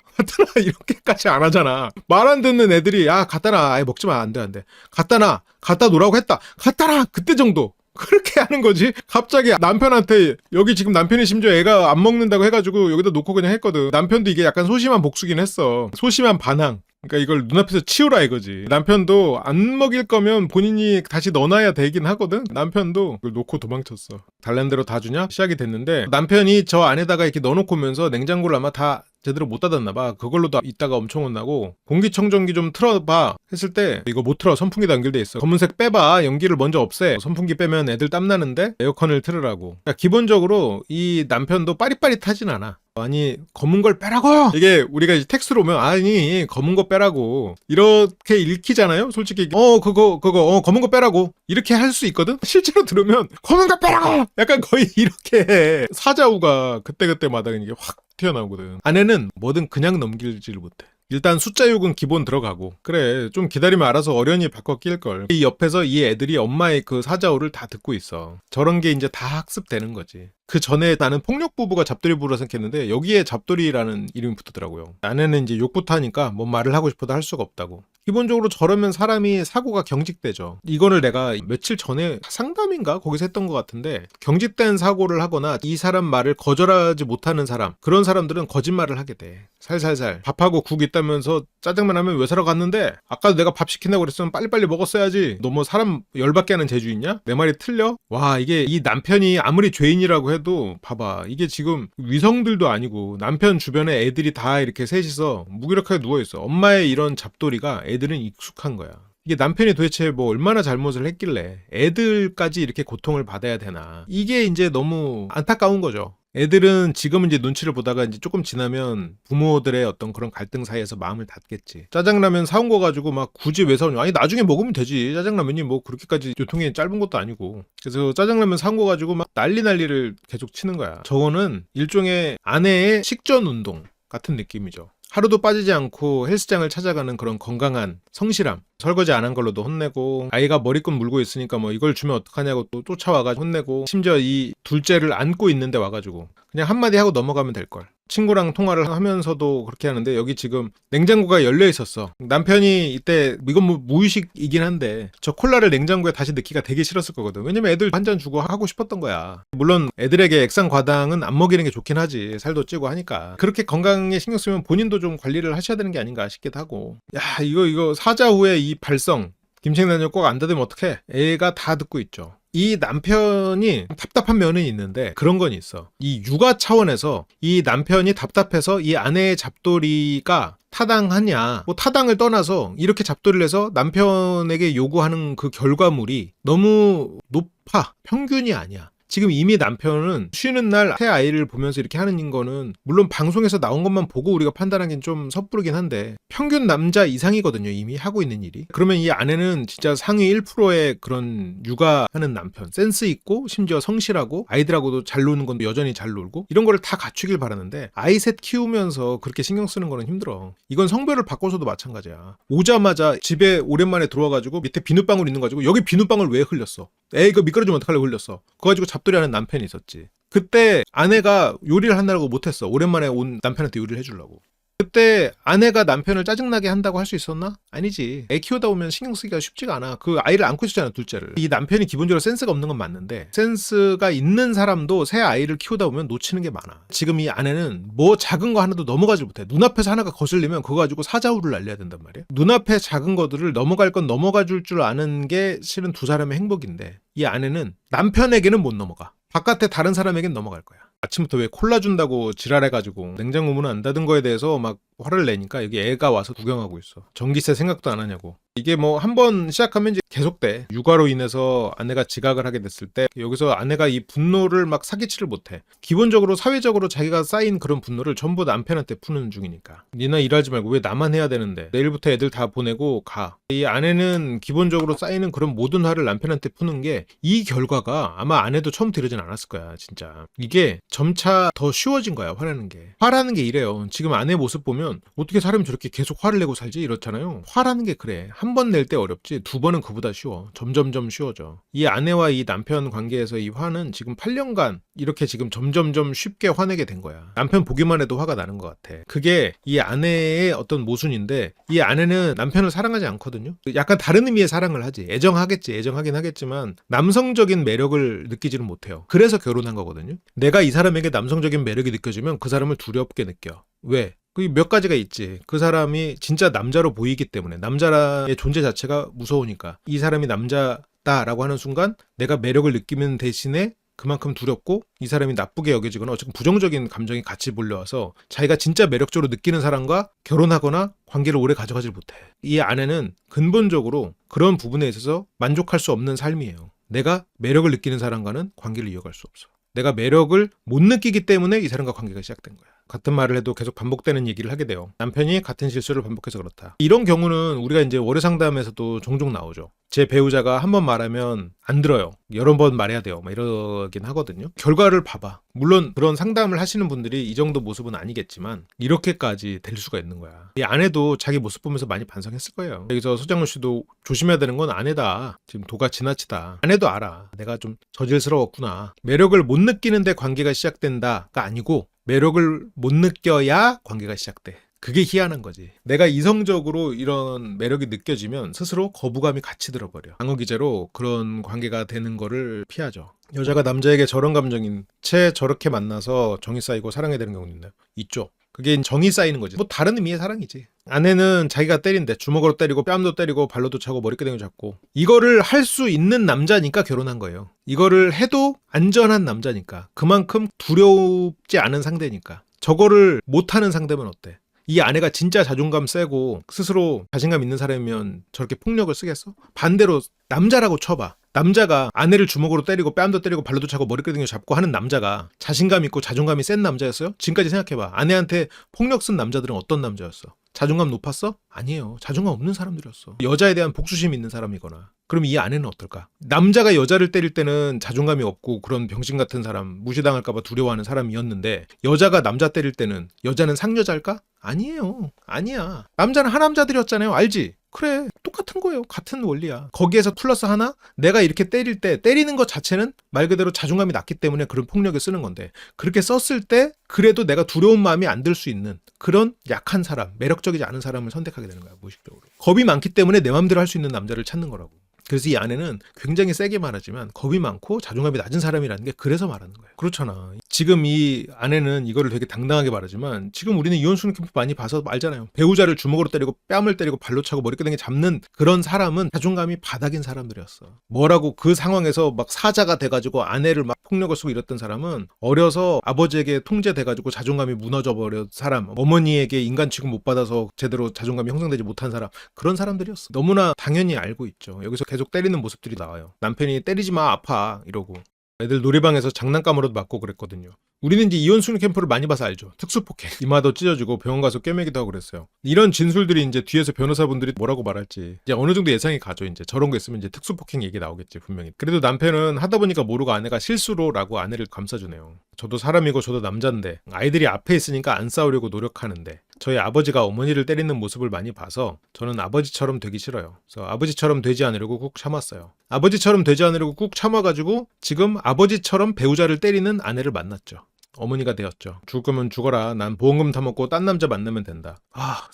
이렇게까지 안 하잖아. 말 안 듣는 애들이 갖다 놔. 먹지 마. 안 돼. 갖다 놔. 갖다 놓으라고 했다. 갖다 놔. 그때 정도. 그렇게 하는 거지. 갑자기 남편한테 여기 지금 남편이 심지어 애가 안 먹는다고 해가지고 여기다 놓고 그냥 했거든. 남편도 이게 약간 소심한 복수긴 했어. 소심한 반항. 그러니까 이걸 눈앞에서 치우라 이거지. 남편도 안 먹일 거면 본인이 다시 넣어놔야 되긴 하거든. 남편도 그걸 놓고 도망쳤어. 달란 대로 다 주냐? 시작이 됐는데 남편이 저 안에다가 이렇게 넣어놓고 오면서 냉장고를 아마 다 제대로 못 닫았나 봐. 그걸로도 이따가 엄청 혼나고 공기청정기 좀 틀어봐 했을 때 이거 못 틀어. 선풍기도 연결돼 있어. 검은색 빼봐. 연기를 먼저 없애. 선풍기 빼면 애들 땀나는데 에어컨을 틀으라고. 그러니까 기본적으로 이 남편도 빠릿빠릿하진 않아. 아니 검은 걸 빼라고. 이게 우리가 이제 텍스트로 오면 아니 검은 거 빼라고 이렇게 읽히잖아요. 솔직히 그거 검은 거 빼라고 이렇게 할 수 있거든. 실제로 들으면 검은 거 빼라고 약간 거의 이렇게 사자우가 그때그때마다 이게 확 튀어나오거든. 아내는 뭐든 그냥 넘기지를 못해. 일단 숫자 욕은 기본 들어가고 그래 좀 기다리면 알아서 어련히 바꿔 낄걸. 이 옆에서 이 애들이 엄마의 그 사자우를 다 듣고 있어. 저런 게 이제 다 학습되는 거지. 그 전에 나는 폭력 부부가 잡돌이 부부라 생각했는데 여기에 잡돌이라는 이름이 붙었더라고요. 아내는 이제 욕부터 하니까 뭔 말을 하고 싶어도 할 수가 없다고. 기본적으로 저러면 사람이 사고가 경직되죠. 이거를 내가 며칠 전에 상담인가 거기서 했던 것 같은데 경직된 사고를 하거나 이 사람 말을 거절하지 못하는 사람 그런 사람들은 거짓말을 하게 돼. 살살살 밥하고 국 있다면서 짜장면 하면 왜 사러 갔는데 아까도 내가 밥 시킨다고 그랬으면 빨리빨리 먹었어야지. 너 뭐 사람 열받게 하는 재주 있냐? 내 말이 틀려? 와 이게 이 남편이 아무리 죄인이라고 해도 봐봐 이게 지금 위성들도 아니고 남편 주변에 애들이 다 이렇게 셋이서 무기력하게 누워있어. 엄마의 이런 잡돌이가 애들은 익숙한 거야. 이게 남편이 도대체 뭐 얼마나 잘못을 했길래 애들까지 이렇게 고통을 받아야 되나. 이게 이제 너무 안타까운 거죠. 애들은 지금은 이제 눈치를 보다가 이제 조금 지나면 부모들의 어떤 그런 갈등 사이에서 마음을 닫겠지. 짜장라면 사온 거 가지고 막 굳이 왜 사오냐. 아니 나중에 먹으면 되지. 짜장라면이 뭐 그렇게까지 유통이 짧은 것도 아니고. 그래서 짜장라면 사온 거 가지고 막 난리를 계속 치는 거야. 저거는 일종의 아내의 식전 운동 같은 느낌이죠. 하루도 빠지지 않고 헬스장을 찾아가는 그런 건강한 성실함. 설거지 안 한 걸로도 혼내고 아이가 머리끈 물고 있으니까 뭐 이걸 주면 어떡하냐고 또 쫓아와가지고 혼내고 심지어 이 둘째를 안고 있는데 와가지고 그냥 한마디 하고 넘어가면 될걸. 친구랑 통화를 하면서도 그렇게 하는데 여기 지금 냉장고가 열려 있었어. 남편이 이때 이건 뭐 무의식이긴 한데 저 콜라를 냉장고에 다시 넣기가 되게 싫었을 거거든. 왜냐면 애들 한 잔 주고 하고 싶었던 거야. 물론 애들에게 액상 과당은 안 먹이는 게 좋긴 하지. 살도 찌고 하니까. 그렇게 건강에 신경 쓰면 본인도 좀 관리를 하셔야 되는 게 아닌가 싶기도 하고. 야 이거 사자 후에 이 이 발성, 김치냉장고 꼭 안 닫으면 어떡해? 애가 다 듣고 있죠. 이 남편이 답답한 면은 있는데 그런 건 있어. 이 육아 차원에서 이 남편이 답답해서 이 아내의 잡돌이가 타당하냐, 뭐 타당을 떠나서 이렇게 잡돌이를 해서 남편에게 요구하는 그 결과물이 너무 높아. 평균이 아니야. 지금 이미 남편은 쉬는 날 새 아이를 보면서 이렇게 하는 거는 물론 방송에서 나온 것만 보고 우리가 판단하기는 좀 섣부르긴 한데 평균 남자 이상이거든요. 이미 하고 있는 일이. 그러면 이 아내는 진짜 상위 1%의 그런 육아하는 남편, 센스 있고 심지어 성실하고 아이들하고도 잘 노는 건 여전히 잘 놀고 이런 거를 다 갖추길 바라는데 아이 셋 키우면서 그렇게 신경 쓰는 거는 힘들어. 이건 성별을 바꿔서도 마찬가지야. 오자마자 집에 오랜만에 들어와가지고 밑에 비눗방울 있는 거 가지고 여기 비눗방울 왜 흘렸어? 에이 이거 미끄러지면 어떡하려고 흘렸어? 그거 가지고 잡돌이 하는 남편이 있었지. 그때 아내가 요리를 한다고 못했어. 오랜만에 온 남편한테 요리를 해주려고. 그때 아내가 남편을 짜증나게 한다고 할 수 있었나? 아니지. 애 키우다 보면 신경 쓰기가 쉽지가 않아. 그 아이를 안고 있었잖아, 둘째를. 이 남편이 기본적으로 센스가 없는 건 맞는데 센스가 있는 사람도 새 아이를 키우다 보면 놓치는 게 많아. 지금 이 아내는 뭐 작은 거 하나도 넘어가지 못해. 눈앞에서 하나가 거슬리면 그거 가지고 사자후를 날려야 된단 말이야. 눈앞에 작은 것들을 넘어갈 건 넘어가 줄 줄 아는 게 실은 두 사람의 행복인데 이 아내는 남편에게는 못 넘어가. 바깥에 다른 사람에겐 넘어갈 거야. 아침부터 왜 콜라 준다고 지랄해가지고 냉장고 문을 안 닫은 거에 대해서 막 화를 내니까 여기 애가 와서 구경하고 있어. 전기세 생각도 안 하냐고. 이게 뭐 한번 시작하면 이제 계속돼. 육아로 인해서 아내가 지각을 하게 됐을 때 여기서 아내가 이 분노를 막 사기치를 못해. 기본적으로 사회적으로 자기가 쌓인 그런 분노를 전부 남편한테 푸는 중이니까. 니나 일하지 말고 왜 나만 해야 되는데 내일부터 애들 다 보내고 가. 이 아내는 기본적으로 쌓이는 그런 모든 화를 남편한테 푸는 게 이 결과가 아마 아내도 처음부터 이러진 않았을 거야 진짜. 이게 점차 더 쉬워진 거야 화내는 게. 화라는 게 이래요. 지금 아내 모습 보면 어떻게 사람이 저렇게 계속 화를 내고 살지 이렇잖아요. 화라는 게 그래. 한 번 낼 때 어렵지 두 번은 그보다 쉬워. 점점점 쉬워져. 이 아내와 이 남편 관계에서 이 화는 지금 8년간 이렇게 지금 점점점 쉽게 화내게 된 거야. 남편 보기만 해도 화가 나는 것 같아. 그게 이 아내의 어떤 모순인데 이 아내는 남편을 사랑하지 않거든요. 약간 다른 의미의 사랑을 하지. 애정하겠지. 애정하긴 하겠지만 남성적인 매력을 느끼지는 못해요. 그래서 결혼한 거거든요. 내가 이 사람에게 남성적인 매력이 느껴지면 그 사람을 두렵게 느껴. 왜? 그 몇 가지가 있지. 그 사람이 진짜 남자로 보이기 때문에 남자의 존재 자체가 무서우니까 이 사람이 남자다라고 하는 순간 내가 매력을 느끼는 대신에 그만큼 두렵고 이 사람이 나쁘게 여겨지거나 어쨌든 부정적인 감정이 같이 몰려와서 자기가 진짜 매력적으로 느끼는 사람과 결혼하거나 관계를 오래 가져가질 못해. 이 아내는 근본적으로 그런 부분에 있어서 만족할 수 없는 삶이에요. 내가 매력을 느끼는 사람과는 관계를 이어갈 수 없어. 내가 매력을 못 느끼기 때문에 이 사람과 관계가 시작된 거야. 같은 말을 해도 계속 반복되는 얘기를 하게 돼요. 남편이 같은 실수를 반복해서 그렇다. 이런 경우는 우리가 이제 월요 상담에서도 종종 나오죠. 제 배우자가 한 번 말하면 안 들어요. 여러 번 말해야 돼요. 막 이러긴 하거든요. 결과를 봐봐. 물론 그런 상담을 하시는 분들이 이 정도 모습은 아니겠지만 이렇게까지 될 수가 있는 거야. 이 아내도 자기 모습 보면서 많이 반성했을 거예요. 여기서 서장훈 씨도 조심해야 되는 건 아내다. 지금 도가 지나치다. 아내도 알아. 내가 좀 저질스러웠구나. 매력을 못 느끼는데 관계가 시작된다가 아니고 매력을 못 느껴야 관계가 시작돼. 그게 희한한 거지. 내가 이성적으로 이런 매력이 느껴지면 스스로 거부감이 같이 들어버려. 방어 기제로 그런 관계가 되는 거를 피하죠. 여자가 남자에게 저런 감정인 채 저렇게 만나서 정이 쌓이고 사랑해야 되는 경우는 있나요? 있죠. 그게 정이 쌓이는 거지. 뭐 다른 의미의 사랑이지. 아내는 자기가 때린대. 주먹으로 때리고 뺨도 때리고 발로도 차고 머리끄댕이도 잡고. 이거를 할 수 있는 남자니까 결혼한 거예요. 이거를 해도 안전한 남자니까. 그만큼 두렵지 않은 상대니까. 저거를 못하는 상대면 어때? 이 아내가 진짜 자존감 세고 스스로 자신감 있는 사람이면 저렇게 폭력을 쓰겠어? 반대로 남자라고 쳐봐. 남자가 아내를 주먹으로 때리고 뺨도 때리고 발로도 차고 머리끄댕이 잡고 하는 남자가 자신감 있고 자존감이 센 남자였어요? 지금까지 생각해봐. 아내한테 폭력 쓴 남자들은 어떤 남자였어? 자존감 높았어? 아니에요. 자존감 없는 사람들이었어. 여자에 대한 복수심 있는 사람이거나. 그럼 이 아내는 어떨까? 남자가 여자를 때릴 때는 자존감이 없고 그런 병신 같은 사람, 무시당할까봐 두려워하는 사람이었는데 여자가 남자 때릴 때는 여자는 상여자일까? 아니에요. 아니야. 남자는 하남자들이었잖아요. 알지? 그래. 똑같은 거예요. 같은 원리야. 거기에서 플러스 하나? 내가 이렇게 때릴 때 때리는 것 자체는 말 그대로 자존감이 낮기 때문에 그런 폭력을 쓰는 건데 그렇게 썼을 때 그래도 내가 두려운 마음이 안 들 수 있는 그런 약한 사람, 매력적이지 않은 사람을 선택하게 되는 거야. 무의식적으로. 겁이 많기 때문에 내 마음대로 할 수 있는 남자를 찾는 거라고. 그래서 이 아내는 굉장히 세게 말하지만 겁이 많고 자존감이 낮은 사람이라는 게 그래서 말하는 거예요. 그렇잖아. 지금 이 아내는 이거를 되게 당당하게 말하지만 지금 우리는 이혼수능 캠프 많이 봐서 알잖아요. 배우자를 주먹으로 때리고 뺨을 때리고 발로 차고 머리끄댕이 잡는 그런 사람은 자존감이 바닥인 사람들이었어. 뭐라고 그 상황에서 막 사자가 돼가지고 아내를 막 폭력을 쓰고 이랬던 사람은 어려서 아버지에게 통제돼가지고 자존감이 무너져 버린 사람, 어머니에게 인간 취급 못 받아서 제대로 자존감이 형성되지 못한 사람, 그런 사람들이었어. 너무나 당연히 알고 있죠. 여기서 계속 때리는 모습들이 나와요. 남편이 때리지 마, 아파 이러고. 애들 놀이방에서 장난감으로도 맞고 그랬거든요. 우리는 이제 이혼수능 캠프를 많이 봐서 알죠. 특수폭행. 이마도 찢어지고 병원 가서 꿰매기도 하고 그랬어요. 이런 진술들이 이제 뒤에서 변호사분들이 뭐라고 말할지 이제 어느 정도 예상이 가죠. 이제 저런 거 있으면 이제 특수폭행 얘기 나오겠지, 분명히. 그래도 남편은 하다 보니까 모르고 아내가 실수로라고 아내를 감싸주네요. 저도 사람이고 저도 남잔데 아이들이 앞에 있으니까 안 싸우려고 노력하는데 저희 아버지가 어머니를 때리는 모습을 많이 봐서 저는 아버지처럼 되기 싫어요. 그래서 아버지처럼 되지 않으려고 꾹 참았어요. 아버지처럼 되지 않으려고 꾹 참아가지고 지금 아버지처럼 배우자를 때리는 아내를 만났죠. 어머니가 되었죠. 죽을 거면 죽어라. 난 보험금 타먹고 딴 남자 만나면 된다.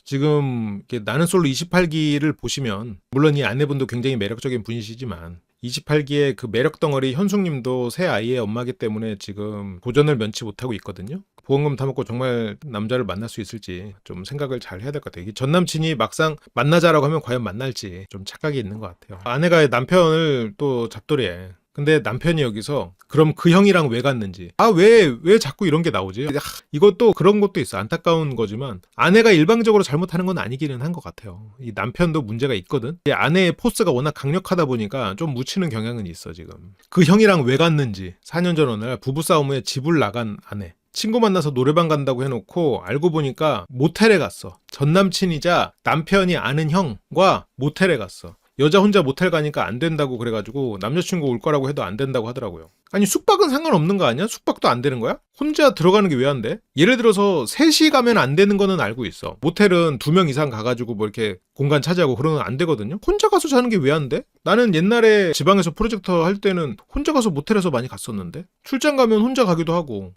지금 나는 솔로 28기를 보시면 물론 이 아내분도 굉장히 매력적인 분이시지만 28기의 그 매력 덩어리 현숙님도 새 아이의 엄마기 때문에 지금 도전을 면치 못하고 있거든요. 보험금 타먹고 정말 남자를 만날 수 있을지 좀 생각을 잘 해야 될 것 같아요. 전 남친이 막상 만나자라고 하면 과연 만날지 좀 착각이 있는 것 같아요. 아내가 남편을 또 잡돌이해. 근데 남편이 여기서 그럼 그 형이랑 왜 갔는지, 왜 자꾸 이런 게 나오지? 이것도 그런 것도 있어. 안타까운 거지만 아내가 일방적으로 잘못하는 건 아니기는 한 것 같아요. 이 남편도 문제가 있거든. 이 아내의 포스가 워낙 강력하다 보니까 좀 묻히는 경향은 있어. 지금 그 형이랑 왜 갔는지. 4년 전 어느 날 부부싸움 후에 집을 나간 아내, 친구 만나서 노래방 간다고 해놓고 알고 보니까 모텔에 갔어. 전 남친이자 남편이 아는 형과 모텔에 갔어. 여자 혼자 모텔 가니까 안 된다고 그래가지고 남자친구 올 거라고 해도 안 된다고 하더라고요. 아니 숙박은 상관없는 거 아니야? 숙박도 안 되는 거야? 혼자 들어가는 게 왜 안 돼? 예를 들어서 셋이 가면 안 되는 거는 알고 있어. 모텔은 2명 이상 가가지고 뭐 이렇게 공간 차지하고 그러면 안 되거든요. 혼자 가서 자는 게 왜 안 돼? 나는 옛날에 지방에서 프로젝터 할 때는 혼자 가서 모텔에서 많이 갔었는데 출장 가면 혼자 가기도 하고.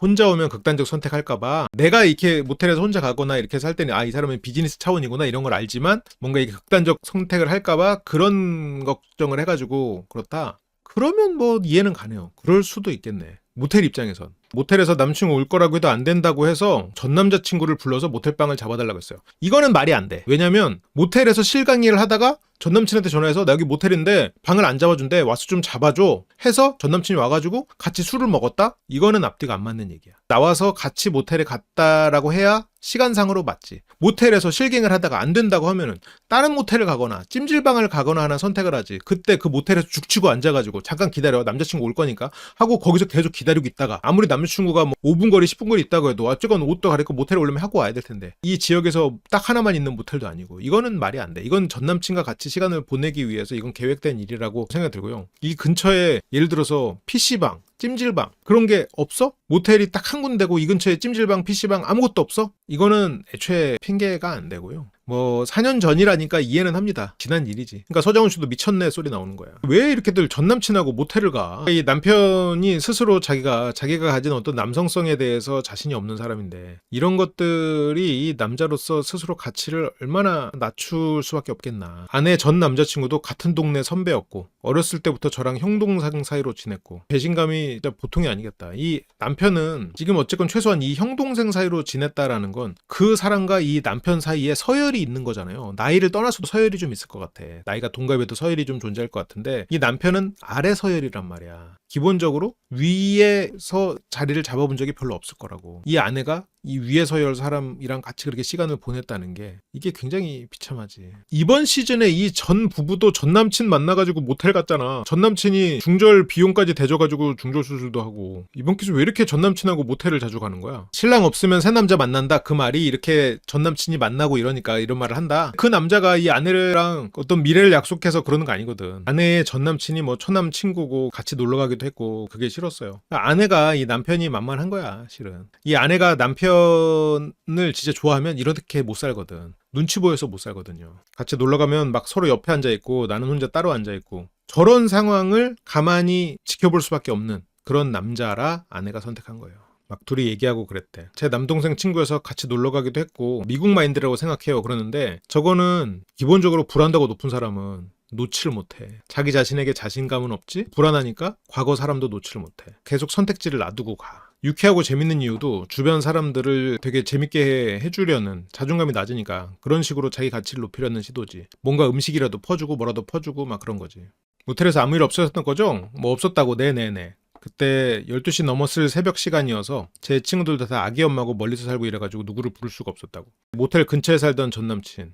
혼자 오면 극단적 선택할까봐 내가 이렇게 모텔에서 혼자 가거나 이렇게 해서 할 때는 이 사람은 비즈니스 차원이구나 이런 걸 알지만 뭔가 이게 극단적 선택을 할까봐 그런 걱정을 해가지고 그렇다. 그러면 뭐 이해는 가네요. 그럴 수도 있겠네. 모텔 입장에선. 모텔에서 남친구 올 거라고 해도 안 된다고 해서 전 남자친구를 불러서 모텔방을 잡아달라고 했어요. 이거는 말이 안 돼. 왜냐면 모텔에서 실강의를 하다가 전 남친한테 전화해서 나 여기 모텔인데 방을 안 잡아준대. 와서 좀 잡아줘. 해서 전 남친이 와가지고 같이 술을 먹었다? 이거는 앞뒤가 안 맞는 얘기야. 나와서 같이 모텔에 갔다라고 해야 시간상으로 맞지. 모텔에서 실갱을 하다가 안 된다고 하면은 다른 모텔을 가거나 찜질방을 가거나 하나 선택을 하지. 그때 그 모텔에서 죽치고 앉아가지고 잠깐 기다려. 남자친구 올 거니까 하고 거기서 계속 기다리고 있다가 아무리 남자친구가 뭐 5분 거리 10분 거리 있다고 해도 어쨌건 옷도 가리고 모텔에 오려면 하고 와야 될 텐데 이 지역에서 딱 하나만 있는 모텔도 아니고 이거는 말이 안 돼. 이건 전 남친과 같이 시간을 보내기 위해서 이건 계획된 일이라고 생각이 들고요. 이 근처에 예를 들어서 PC방, 찜질방 그런 게 없어? 모텔이 딱 한 군데고 이 근처에 찜질방, PC방 아무것도 없어? 이거는 애초에 핑계가 안 되고요. 뭐 4년 전이라니까 이해는 합니다. 지난 일이지. 그러니까 서장훈 씨도 미쳤네 소리 나오는 거야. 왜 이렇게들 전 남친하고 모텔을 가? 이 남편이 스스로 자기가 가진 어떤 남성성에 대해서 자신이 없는 사람인데 이런 것들이 이 남자로서 스스로 가치를 얼마나 낮출 수밖에 없겠나. 아내 전 남자친구도 같은 동네 선배였고 어렸을 때부터 저랑 형동생 사이로 지냈고 배신감이 진짜 보통이 아니겠다. 이 남편은 지금 어쨌건 최소한 이 형동생 사이로 지냈다라는 건 그 사람과 이 남편 사이에 서열이 있는 거잖아요. 나이를 떠나서도 서열이 좀 있을 것 같아. 나이가 동갑에도 서열이 좀 존재할 것 같은데 이 남편은 아래 서열이란 말이야. 기본적으로 위에서 자리를 잡아본 적이 별로 없을 거라고. 이 아내가 이 위에 서열 사람이랑 같이 그렇게 시간을 보냈다는 게 이게 굉장히 비참하지. 이번 시즌에 이 전 부부도 전 남친 만나가지고 모텔 갔잖아. 전 남친이 중절 비용까지 대줘가지고 중절 수술도 하고. 이번 기수 왜 이렇게 전 남친하고 모텔을 자주 가는 거야? 신랑 없으면 새 남자 만난다 그 말이 이렇게 전 남친이 만나고 이러니까 이런 말을 한다. 그 남자가 이 아내랑 어떤 미래를 약속해서 그러는 거 아니거든. 아내의 전 남친이 뭐 처남 친구고 같이 놀러 가기도 했고 그게 싫었어요. 아내가 이 남편이 만만한 거야 실은. 이 아내가 남편을 진짜 좋아하면 이렇게 못 살거든. 눈치 보여서 못 살거든요. 같이 놀러 가면 막 서로 옆에 앉아있고 나는 혼자 따로 앉아있고 저런 상황을 가만히 지켜볼 수밖에 없는 그런 남자라 아내가 선택한 거예요. 막 둘이 얘기하고 그랬대. 제 남동생 친구여서 같이 놀러 가기도 했고 미국 마인드라고 생각해요. 그러는데 저거는 기본적으로 불안도가 높은 사람은 놓지를 못해. 자기 자신에게 자신감은 없지? 불안하니까 과거 사람도 놓지를 못해. 계속 선택지를 놔두고 가. 유쾌하고 재밌는 이유도 주변 사람들을 되게 재밌게 해주려는, 자존감이 낮으니까 그런 식으로 자기 가치를 높이려는 시도지. 뭔가 음식이라도 퍼주고 뭐라도 퍼주고 막 그런 거지. 모텔에서 아무 일 없었던 거죠? 뭐 없었다고. 네네네. 그때 12시 넘었을 새벽 시간이어서 제 친구들도 다 아기 엄마고 멀리서 살고 이래가지고 누구를 부를 수가 없었다고. 모텔 근처에 살던 전남친.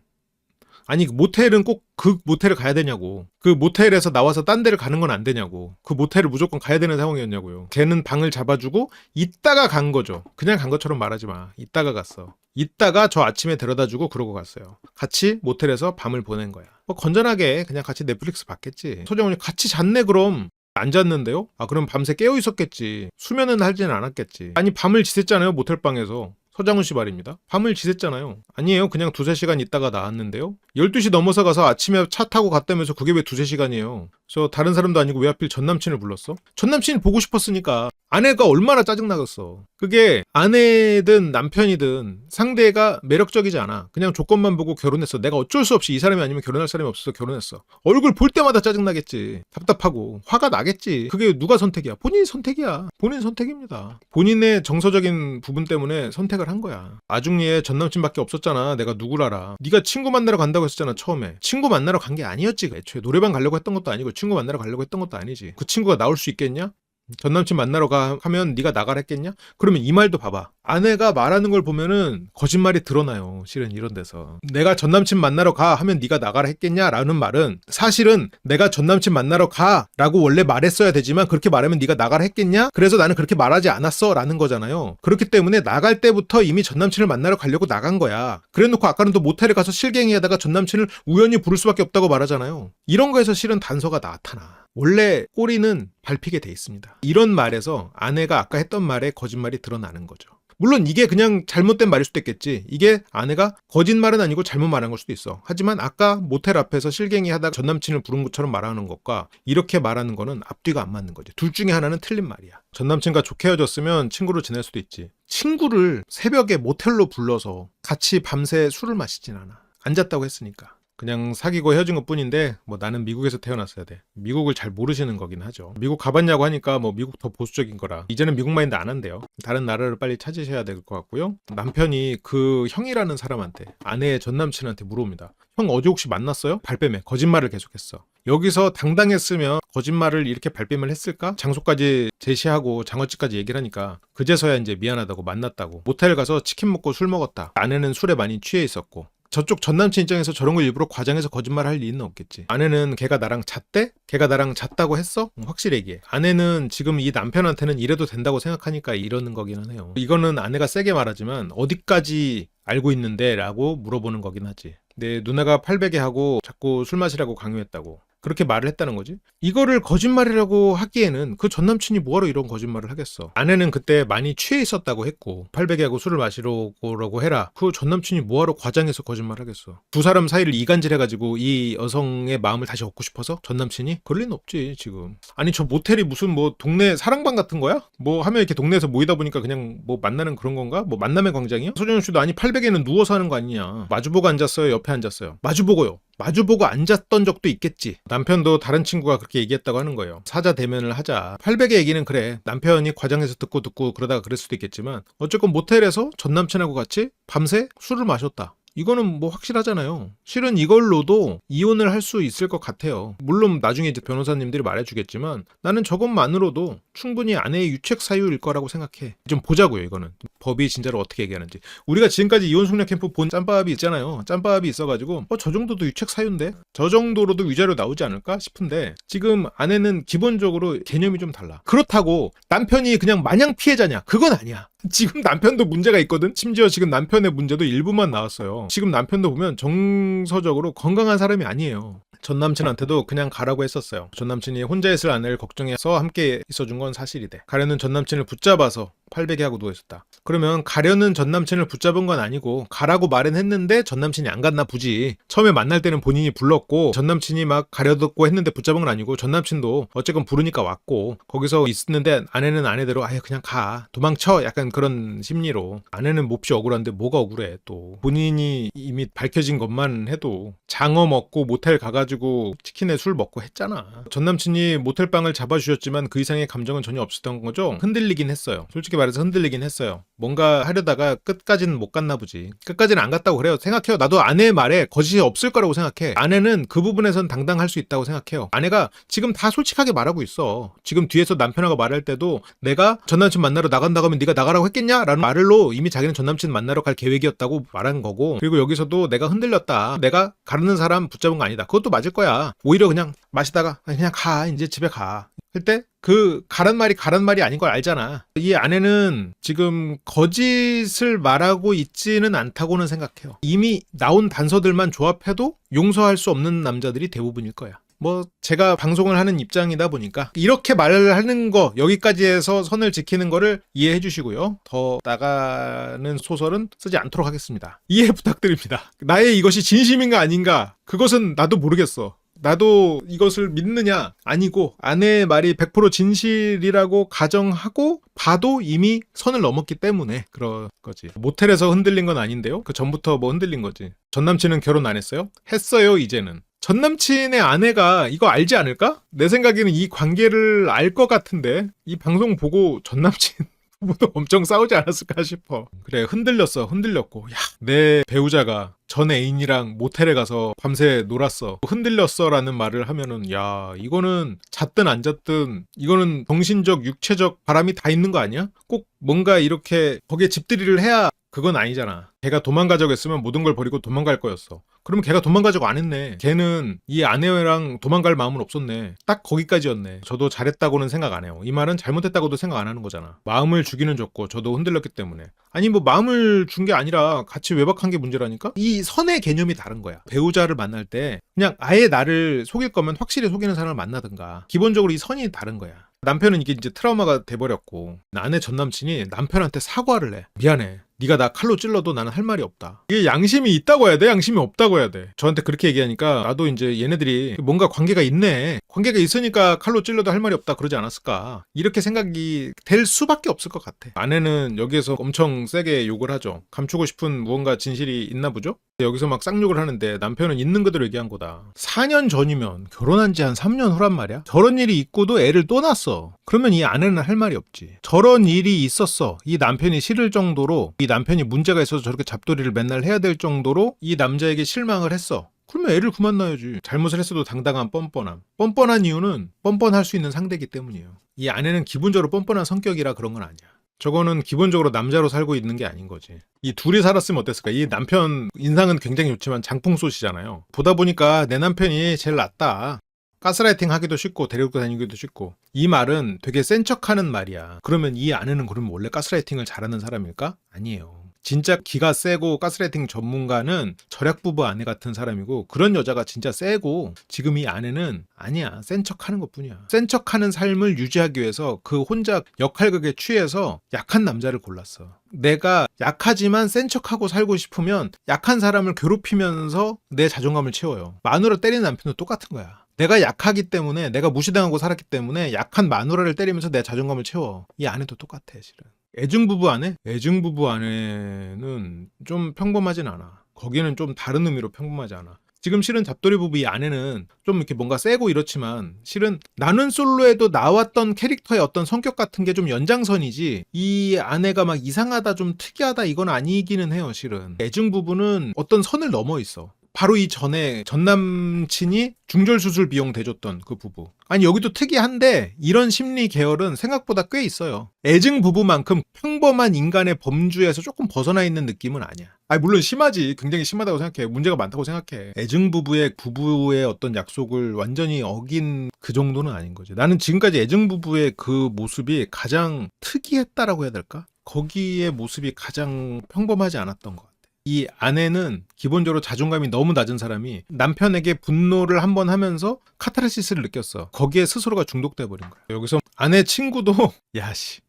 아니, 모텔은 꼭 그 모텔을 가야 되냐고. 그 모텔에서 나와서 딴 데를 가는 건 안 되냐고. 그 모텔을 무조건 가야 되는 상황이었냐고요. 걔는 방을 잡아주고 있다가 간 거죠. 그냥 간 것처럼 말하지 마. 있다가 갔어. 있다가 저 아침에 데려다주고 그러고 갔어요. 같이 모텔에서 밤을 보낸 거야. 뭐 건전하게 그냥 같이 넷플릭스 봤겠지. 소정훈이 같이 잤네 그럼. 안 잤는데요? 아, 그럼 밤새 깨어 있었겠지. 수면은 하진 않았겠지. 아니, 밤을 지샜잖아요, 모텔방에서. 서장훈 씨 말입니다. 밤을 지샜잖아요. 아니에요. 그냥 2-3시간 있다가 나왔는데요. 12시 넘어서 가서 아침에 차 타고 갔다면서 그게 왜 2-3시간이에요. 저 다른 사람도 아니고 왜 하필 전남친을 불렀어? 전남친이 보고 싶었으니까. 아내가 얼마나 짜증나겠어. 그게 아내든 남편이든 상대가 매력적이지 않아. 그냥 조건만 보고 결혼했어. 내가 어쩔 수 없이 이 사람이 아니면 결혼할 사람이 없어서 결혼했어. 얼굴 볼 때마다 짜증나겠지. 답답하고 화가 나겠지. 그게 누가 선택이야? 본인 선택이야. 본인 선택입니다. 본인의 정서적인 부분 때문에 선택을 한 거야. 아중리에 전남친밖에 없었잖아. 내가 누굴 알아. 네가 친구 만나러 간다고 했었잖아, 처음에. 친구 만나러 간 게 아니었지. 애초에 노래방 가려고 했던 것도 아니고 친구 만나러 가려고 했던 것도 아니지. 그 친구가 나올 수 있겠냐? 전남친 만나러 가 하면 네가 나가라 했겠냐? 그러면 이 말도 봐봐. 아내가 말하는 걸 보면은 거짓말이 드러나요. 실은 이런 데서. 내가 전남친 만나러 가 하면 네가 나가라 했겠냐라는 말은 사실은 내가 전남친 만나러 가라고 원래 말했어야 되지만 그렇게 말하면 네가 나가라 했겠냐? 그래서 나는 그렇게 말하지 않았어라는 거잖아요. 그렇기 때문에 나갈 때부터 이미 전남친을 만나러 가려고 나간 거야. 그래놓고 아까는 또 모텔에 가서 실갱이하다가 전남친을 우연히 부를 수밖에 없다고 말하잖아요. 이런 거에서 실은 단서가 나타나. 원래 꼬리는 밟히게 돼 있습니다. 이런 말에서 아내가 아까 했던 말에 거짓말이 드러나는 거죠. 물론 이게 그냥 잘못된 말일 수도 있겠지. 이게 아내가 거짓말은 아니고 잘못 말한 걸 수도 있어. 하지만 아까 모텔 앞에서 실갱이 하다가 전남친을 부른 것처럼 말하는 것과 이렇게 말하는 거는 앞뒤가 안 맞는 거지. 둘 중에 하나는 틀린 말이야. 전남친과 좋게 헤어졌으면 친구로 지낼 수도 있지. 친구를 새벽에 모텔로 불러서 같이 밤새 술을 마시진 않아. 안 잤다고 했으니까. 그냥 사귀고 헤어진 것 뿐인데 뭐 나는 미국에서 태어났어야 돼. 미국을 잘 모르시는 거긴 하죠. 미국 가봤냐고 하니까 뭐 미국 더 보수적인 거라 이제는 미국 마인드 안 한대요. 다른 나라를 빨리 찾으셔야 될 것 같고요. 남편이 그 형이라는 사람한테, 아내의 전남친한테 물어봅니다. 형 어제 혹시 만났어요? 발뺌해. 거짓말을 계속했어. 여기서 당당했으면 거짓말을 이렇게 발뺌을 했을까? 장소까지 제시하고 장어찌까지 얘기를 하니까 그제서야 이제 미안하다고, 만났다고. 모텔 가서 치킨 먹고 술 먹었다. 아내는 술에 많이 취해 있었고. 저쪽 전남친 입장에서 저런 걸 일부러 과장해서 거짓말할 리는 없겠지. 아내는 걔가 나랑 잤대? 걔가 나랑 잤다고 했어? 확실히 얘기해. 아내는 지금 이 남편한테는 이래도 된다고 생각하니까 이러는 거기는 해요. 이거는 아내가 세게 말하지만 어디까지 알고 있는데? 라고 물어보는 거긴 하지. 내 누나가 800에 하고 자꾸 술 마시라고 강요했다고. 그렇게 말을 했다는 거지. 이거를 거짓말이라고 하기에는 그 전남친이 뭐하러 이런 거짓말을 하겠어. 아내는 그때 많이 취해 있었다고 했고 800에 하고 술을 마시라고 해라. 그 전남친이 뭐하러 과장해서 거짓말 하겠어. 두 사람 사이를 이간질해가지고 이 여성의 마음을 다시 얻고 싶어서 전남친이? 그럴 리는 없지 지금. 아니 저 모텔이 무슨 뭐 동네 사랑방 같은 거야? 뭐 하면 이렇게 동네에서 모이다 보니까 그냥 뭐 만나는 그런 건가? 뭐 만남의 광장이야? 소정현 씨도 아니 800에는 누워서 하는 거 아니냐. 마주보고 앉았어요? 옆에 앉았어요? 마주보고요. 마주보고 앉았던 적도 있겠지. 남편도 다른 친구가 그렇게 얘기했다고 하는 거예요. 사자 대면을 하자. 800의 얘기는 그래. 남편이 과장해서 듣고 그러다가 그럴 수도 있겠지만 어쨌건 모텔에서 전남친하고 같이 밤새 술을 마셨다. 이거는 뭐 확실하잖아요. 실은 이걸로도 이혼을 할 수 있을 것 같아요. 물론 나중에 이제 변호사님들이 말해주겠지만 나는 저것만으로도 충분히 아내의 유책 사유일 거라고 생각해. 좀 보자고요, 이거는. 법이 진짜로 어떻게 얘기하는지. 우리가 지금까지 이혼 숙려 캠프 본 짬밥이 있잖아요. 짬밥이 있어가지고 저 정도도 유책 사유인데? 저 정도로도 위자료 나오지 않을까 싶은데 지금 아내는 기본적으로 개념이 좀 달라. 그렇다고 남편이 그냥 마냥 피해자냐? 그건 아니야. 지금 남편도 문제가 있거든. 심지어 지금 남편의 문제도 일부만 나왔어요. 지금 남편도 보면 정서적으로 건강한 사람이 아니에요. 전 남친한테도 그냥 가라고 했었어요. 전 남친이 혼자 있을 아내를 걱정해서 함께 있어준 건 사실이 돼. 가려는 전 남친을 붙잡아서 800에 하고 누워있었다. 그러면 가려는 전 남친을 붙잡은 건 아니고 가라고 말은 했는데 전 남친이 안 갔나 보지. 처음에 만날 때는 본인이 불렀고 전 남친이 막 가려듣고 했는데 붙잡은 건 아니고 전 남친도 어쨌건 부르니까 왔고 거기서 있었는데 아내는 아내대로 아예 그냥 가. 도망쳐. 약간 그런 심리로. 아내는 몹시 억울한데 뭐가 억울해 또. 본인이 이미 밝혀진 것만 해도 장어 먹고 모텔 가가지고 치킨에 술 먹고 했잖아. 전 남친이 모텔방을 잡아주셨지만 그 이상의 감정은 전혀 없었던 거죠. 흔들리긴 했어요. 솔직히 솔직히 말해서 흔들리긴 했어요. 뭔가 하려다가 끝까지는 못 갔나 보지. 끝까지는 안 갔다고 그래요. 생각해요. 나도 아내의 말에 거짓이 없을 거라고 생각해. 아내는 그 부분에선 당당할 수 있다고 생각해요. 아내가 지금 다 솔직하게 말하고 있어. 지금 뒤에서 남편하고 말할 때도 내가 전남친 만나러 나간다고 하면 네가 나가라고 했겠냐? 라는 말로 이미 자기는 전남친 만나러 갈 계획이었다고 말한 거고, 그리고 여기서도 내가 흔들렸다, 내가 가르는 사람 붙잡은 거 아니다, 그것도 맞을 거야. 오히려 그냥 마시다가 그냥 가, 이제 집에 가 할 때 그 가란 말이 아닌 걸 알잖아. 이 아내는 지금 거짓을 말하고 있지는 않다고는 생각해요. 이미 나온 단서들만 조합해도 용서할 수 없는 남자들이 대부분일 거야. 뭐 제가 방송을 하는 입장이다 보니까 이렇게 말을 하는 거, 여기까지 해서 선을 지키는 거를 이해해 주시고요. 더 나가는 소설은 쓰지 않도록 하겠습니다. 이해 부탁드립니다. 나의 이것이 진심인가 아닌가, 그것은 나도 모르겠어. 나도 이것을 믿느냐 아니고, 아내의 말이 100% 진실이라고 가정하고 봐도 이미 선을 넘었기 때문에 그런 거지. 모텔에서 흔들린 건 아닌데요. 그 전부터 뭐 흔들린 거지. 전남친은 결혼 안 했어요? 했어요. 이제는 전남친의 아내가 이거 알지 않을까? 내 생각에는 이 관계를 알 것 같은데, 이 방송 보고 전남친 부부도 엄청 싸우지 않았을까 싶어. 그래, 흔들렸고, 야, 내 배우자가 전 애인이랑 모텔에 가서 밤새 놀았어, 흔들렸어 라는 말을 하면은, 야, 이거는 잤든 안 잤든 이거는 정신적 육체적 바람이 다 있는 거 아니야? 꼭 뭔가 이렇게 거기에 집들이를 해야. 그건 아니잖아. 걔가 도망가자고 했으면 모든 걸 버리고 도망갈 거였어. 그러면 걔가 도망가자고 안 했네. 걔는 이 아내랑 도망갈 마음은 없었네. 딱 거기까지였네. 저도 잘했다고는 생각 안 해요. 이 말은 잘못했다고도 생각 안 하는 거잖아. 마음을 주기는 줬고 저도 흔들렸기 때문에. 아니 뭐 마음을 준 게 아니라 같이 외박한 게 문제라니까? 이 선의 개념이 다른 거야. 배우자를 만날 때 그냥 아예 나를 속일 거면 확실히 속이는 사람을 만나든가. 기본적으로 이 선이 다른 거야. 남편은 이게 이제 트라우마가 돼버렸고, 아내 전남친이 남편한테 사과를 해. 미안해. 네가 나 칼로 찔러도 나는 할 말이 없다. 이게 양심이 있다고 해야 돼? 양심이 없다고 해야 돼? 저한테 그렇게 얘기하니까 나도 이제 얘네들이 뭔가 관계가 있네. 관계가 있으니까 칼로 찔러도 할 말이 없다 그러지 않았을까. 이렇게 생각이 될 수밖에 없을 것 같아. 아내는 여기에서 엄청 세게 욕을 하죠. 감추고 싶은 무언가 진실이 있나 보죠? 여기서 막 쌍욕을 하는데 남편은 있는 그대로 얘기한 거다. 4년 전이면 결혼한 지 한 3년 후란 말이야. 저런 일이 있고도 애를 또 낳았어. 그러면 이 아내는 할 말이 없지. 저런 일이 있었어. 이 남편이 싫을 정도로, 이 남편이 문제가 있어서 저렇게 잡돌이를 맨날 해야 될 정도로 이 남자에게 실망을 했어. 그러면 애를 그만 낳아야지. 잘못을 했어도 당당한 뻔뻔함. 뻔뻔한 이유는 뻔뻔할 수 있는 상대이기 때문이에요. 이 아내는 기본적으로 뻔뻔한 성격이라 그런 건 아니야. 저거는 기본적으로 남자로 살고 있는 게 아닌 거지. 이 둘이 살았으면 어땠을까? 이 남편 인상은 굉장히 좋지만 장풍소시잖아요. 보다 보니까 내 남편이 제일 낫다. 가스라이팅 하기도 쉽고 데리고 다니기도 쉽고. 이 말은 되게 센 척하는 말이야. 그러면 이 아내는 그러면 원래 가스라이팅을 잘하는 사람일까? 아니에요. 진짜 기가 세고 가스라이팅 전문가는 절약부부 아내 같은 사람이고, 그런 여자가 진짜 세고, 지금 이 아내는 아니야. 센 척하는 것뿐이야. 센 척하는 삶을 유지하기 위해서 그 혼자 역할극에 취해서 약한 남자를 골랐어. 내가 약하지만 센 척하고 살고 싶으면 약한 사람을 괴롭히면서 내 자존감을 채워요. 마누라 때리는 남편도 똑같은 거야. 내가 약하기 때문에, 내가 무시당하고 살았기 때문에 약한 마누라를 때리면서 내 자존감을 채워. 이 아내도 똑같아, 실은. 애증부부 아내? 애증부부 아내는 좀 평범하진 않아. 거기는 좀 다른 의미로 평범하지 않아. 지금 실은 잡돌이 부부 이 아내는 좀 이렇게 뭔가 세고 이렇지만, 실은 나는 솔로에도 나왔던 캐릭터의 어떤 성격 같은 게 좀 연장선이지, 이 아내가 막 이상하다, 좀 특이하다 이건 아니기는 해요. 실은 애증부부는 어떤 선을 넘어 있어. 바로 이 전에 전남친이 중절수술 비용 대줬던 그 부부. 아니 여기도 특이한데 이런 심리 계열은 생각보다 꽤 있어요. 애증 부부만큼 평범한 인간의 범주에서 조금 벗어나 있는 느낌은 아니야. 아니 물론 심하지. 굉장히 심하다고 생각해. 문제가 많다고 생각해. 애증 부부의 어떤 약속을 완전히 어긴 그 정도는 아닌 거지. 나는 지금까지 애증 부부의 그 모습이 가장 특이했다라고 해야 될까? 거기에 모습이 가장 평범하지 않았던 것 같아. 이 아내는 기본적으로 자존감이 너무 낮은 사람이 남편에게 분노를 한번 하면서 카타르시스를 느꼈어. 거기에 스스로가 중독돼 버린 거야. 여기서 아내 친구도 야씨,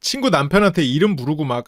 친구 남편한테 이름 부르고 막,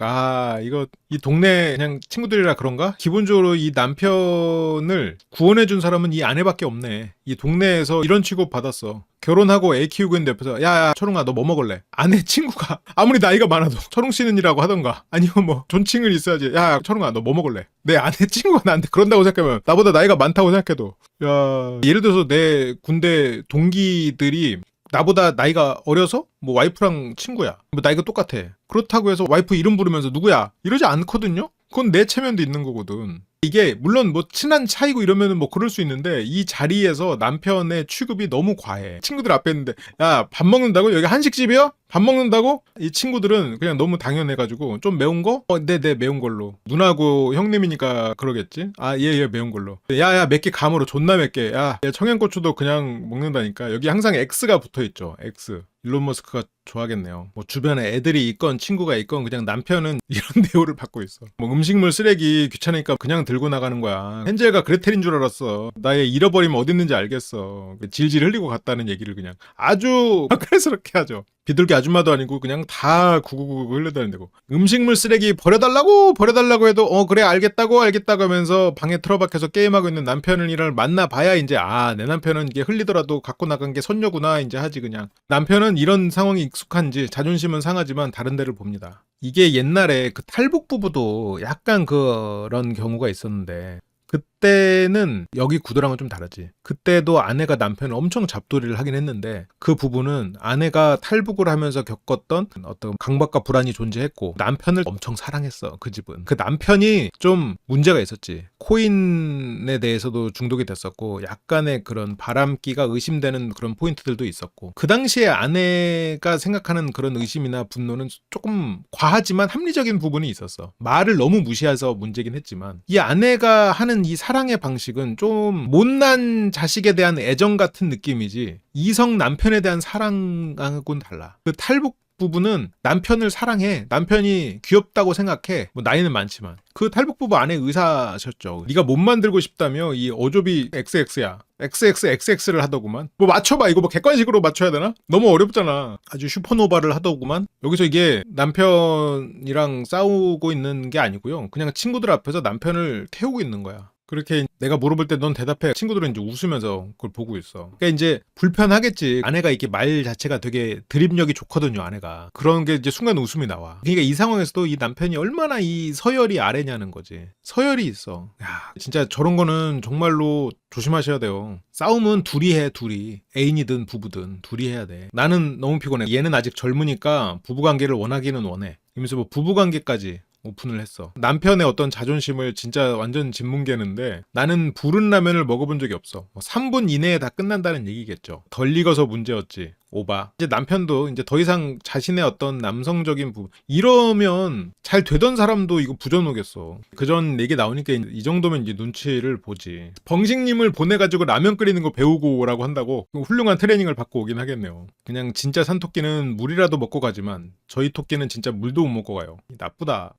이거 이 동네 그냥 친구들이라 그런가? 기본적으로 이 남편을 구원해준 사람은 이 아내밖에 없네. 이 동네에서 이런 취급 받았어. 결혼하고 애 키우고 있는데 옆에서 야 철웅아 너 뭐 먹을래? 아내 친구가 아무리 나이가 많아도 철웅 씨는이라고 하던가, 아니면 뭐 존칭을 있어야지. 야 철웅아 너 뭐 먹을래? 내 아내 친구가 나한테 그런다고 생각하면, 나보다 나이가 많다고 생각해도, 야 예를 들어서 내 군대 동기들이 나보다 나이가 어려서 뭐 와이프랑 친구야. 뭐 나이가 똑같아. 그렇다고 해서 와이프 이름 부르면서 누구야? 이러지 않거든요? 그건 내 체면도 있는 거거든. 이게 물론 뭐 친한 차이고 이러면은 뭐 그럴 수 있는데 이 자리에서 남편의 취급이 너무 과해. 친구들 앞에 있는데 야, 밥 먹는다고? 여기 한식집이야? 밥 먹는다고? 이 친구들은 그냥 너무 당연해가지고 좀 매운 거? 네, 매운 걸로. 누나고 형님이니까 그러겠지? 예, 매운 걸로. 야, 몇 개 감으로 존나 맵게. 야, 청양고추도 그냥 먹는다니까. 여기 항상 X가 붙어있죠. X. 일론 머스크가 좋아하겠네요. 뭐 주변에 애들이 있건 친구가 있건 그냥 남편은 이런 대우를 받고 있어. 뭐 음식물 쓰레기 귀찮으니까 그냥 들고 나가는 거야. 헨젤과 그레텔인 줄 알았어. 나의 잃어버리면 어디 있는지 알겠어. 질질 흘리고 갔다는 얘기를 그냥 아주 그래서렇게 하죠. 비둘기 아줌마도 아니고 그냥 다 구구구구 흘려다니고 음식물 쓰레기 버려달라고 해도 그래 알겠다고 하면서 방에 틀어박혀서 게임하고 있는 남편을 만나봐야 이제 내 남편은 이게 흘리더라도 갖고 나간 게 선녀구나 이제 하지. 그냥 남편은 이런 상황이 익숙한지 자존심은 상하지만 다른 데를 봅니다. 이게 옛날에 그 탈북 부부도 약간 그런 경우가 있었는데 그때는 여기 구도랑은 좀 다르지. 그때도 아내가 남편을 엄청 잡돌이를 하긴 했는데 그 부부는 아내가 탈북을 하면서 겪었던 어떤 강박과 불안이 존재했고 남편을 엄청 사랑했어. 그 집은. 그 남편이 좀 문제가 있었지. 코인에 대해서도 중독이 됐었고 약간의 그런 바람기가 의심되는 그런 포인트들도 있었고 그 당시에 아내가 생각하는 그런 의심이나 분노는 조금 과하지만 합리적인 부분이 있었어. 말을 너무 무시해서 문제긴 했지만 이 아내가 하는 이 사랑의 방식은 좀 못난 자식에 대한 애정 같은 느낌이지 이성 남편에 대한 사랑하고는 달라. 그 탈북 부부는 남편을 사랑해. 남편이 귀엽다고 생각해. 뭐 나이는 많지만. 그 탈북 부부 아내 의사셨죠. 네가 못 만들고 싶다며 이 어조비 XX야. XXXX를 하더구만. 뭐 맞춰봐. 이거 뭐 객관식으로 맞춰야 되나? 너무 어렵잖아. 아주 슈퍼노바를 하더구만. 여기서 이게 남편이랑 싸우고 있는 게 아니고요. 그냥 친구들 앞에서 남편을 태우고 있는 거야. 그렇게 내가 물어볼 때 넌 대답해. 친구들은 이제 웃으면서 그걸 보고 있어. 그러니까 이제 불편하겠지. 아내가 이렇게 말 자체가 되게 드립력이 좋거든요, 아내가. 그런 게 이제 순간 웃음이 나와. 그러니까 이 상황에서도 이 남편이 얼마나 이 서열이 아래냐는 거지. 서열이 있어. 야, 진짜 저런 거는 정말로 조심하셔야 돼요. 싸움은 둘이 해, 둘이. 애인이든 부부든 둘이 해야 돼. 나는 너무 피곤해. 얘는 아직 젊으니까 부부관계를 원하기는 원해. 이러면서 뭐 부부관계까지 오픈을 했어. 남편의 어떤 자존심을 진짜 완전 짓뭉개는데 나는 부른 라면을 먹어본 적이 없어. 3분 이내에 다 끝난다는 얘기겠죠. 덜 익어서 문제였지. 오바. 이제 남편도 이제 더 이상 자신의 어떤 남성적인 이러면 잘 되던 사람도 이거 부져놓겠어. 그전 얘기 나오니까 이 정도면 이제 눈치를 보지. 벙식님을 보내가지고 라면 끓이는 거 배우고 오라고 한다고 훌륭한 트레이닝을 받고 오긴 하겠네요. 그냥 진짜 산토끼는 물이라도 먹고 가지만 저희 토끼는 진짜 물도 못 먹고 가요. 나쁘다.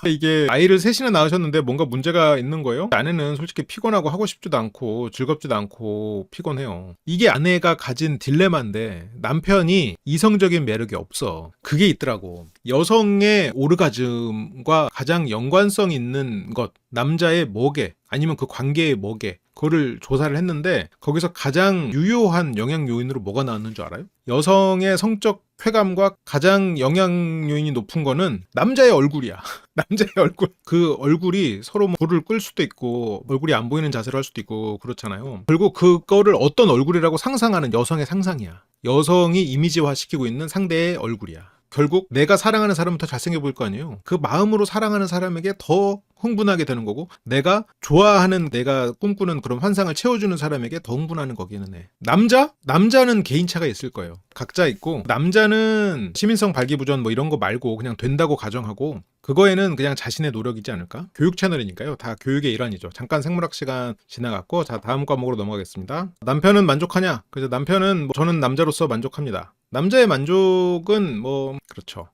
이게 아이를 셋이나 낳으셨는데 뭔가 문제가 있는 거예요? 아내는 솔직히 피곤하고 하고 싶지도 않고 즐겁지도 않고 피곤해요. 이게 아내가 가진 딜레마인데 남편이 이성적인 매력이 없어. 그게 있더라고. 여성의 오르가즘과 가장 연관성 있는 것, 남자의 뭐게 아니면 그 관계의 뭐게 그거를 조사를 했는데 거기서 가장 유효한 영향 요인으로 뭐가 나왔는 줄 알아요? 여성의 성적 쾌감과 가장 영향 요인이 높은 거는 남자의 얼굴이야. 남자의 얼굴. 그 얼굴이 서로 뭐 불을 끌 수도 있고 얼굴이 안 보이는 자세로 할 수도 있고 그렇잖아요. 그리고 그거를 어떤 얼굴이라고 상상하는 여성의 상상이야. 여성이 이미지화 시키고 있는 상대의 얼굴이야. 결국 내가 사랑하는 사람은 더 잘생겨 보일 거 아니에요. 그 마음으로 사랑하는 사람에게 더 흥분하게 되는 거고 내가 좋아하는 내가 꿈꾸는 그런 환상을 채워주는 사람에게 더 흥분하는 거기는 해. 남자는 개인차가 있을 거예요. 각자 있고 남자는 시민성 발기부전 뭐 이런 거 말고 그냥 된다고 가정하고 그거에는 그냥 자신의 노력이지 않을까? 교육 채널이니까요. 다 교육의 일환이죠. 잠깐 생물학 시간 지나갔고 자 다음 과목으로 넘어가겠습니다. 남편은 만족하냐? 그래서 남편은 저는 남자로서 만족합니다. 남자의 만족은 뭐 그렇죠.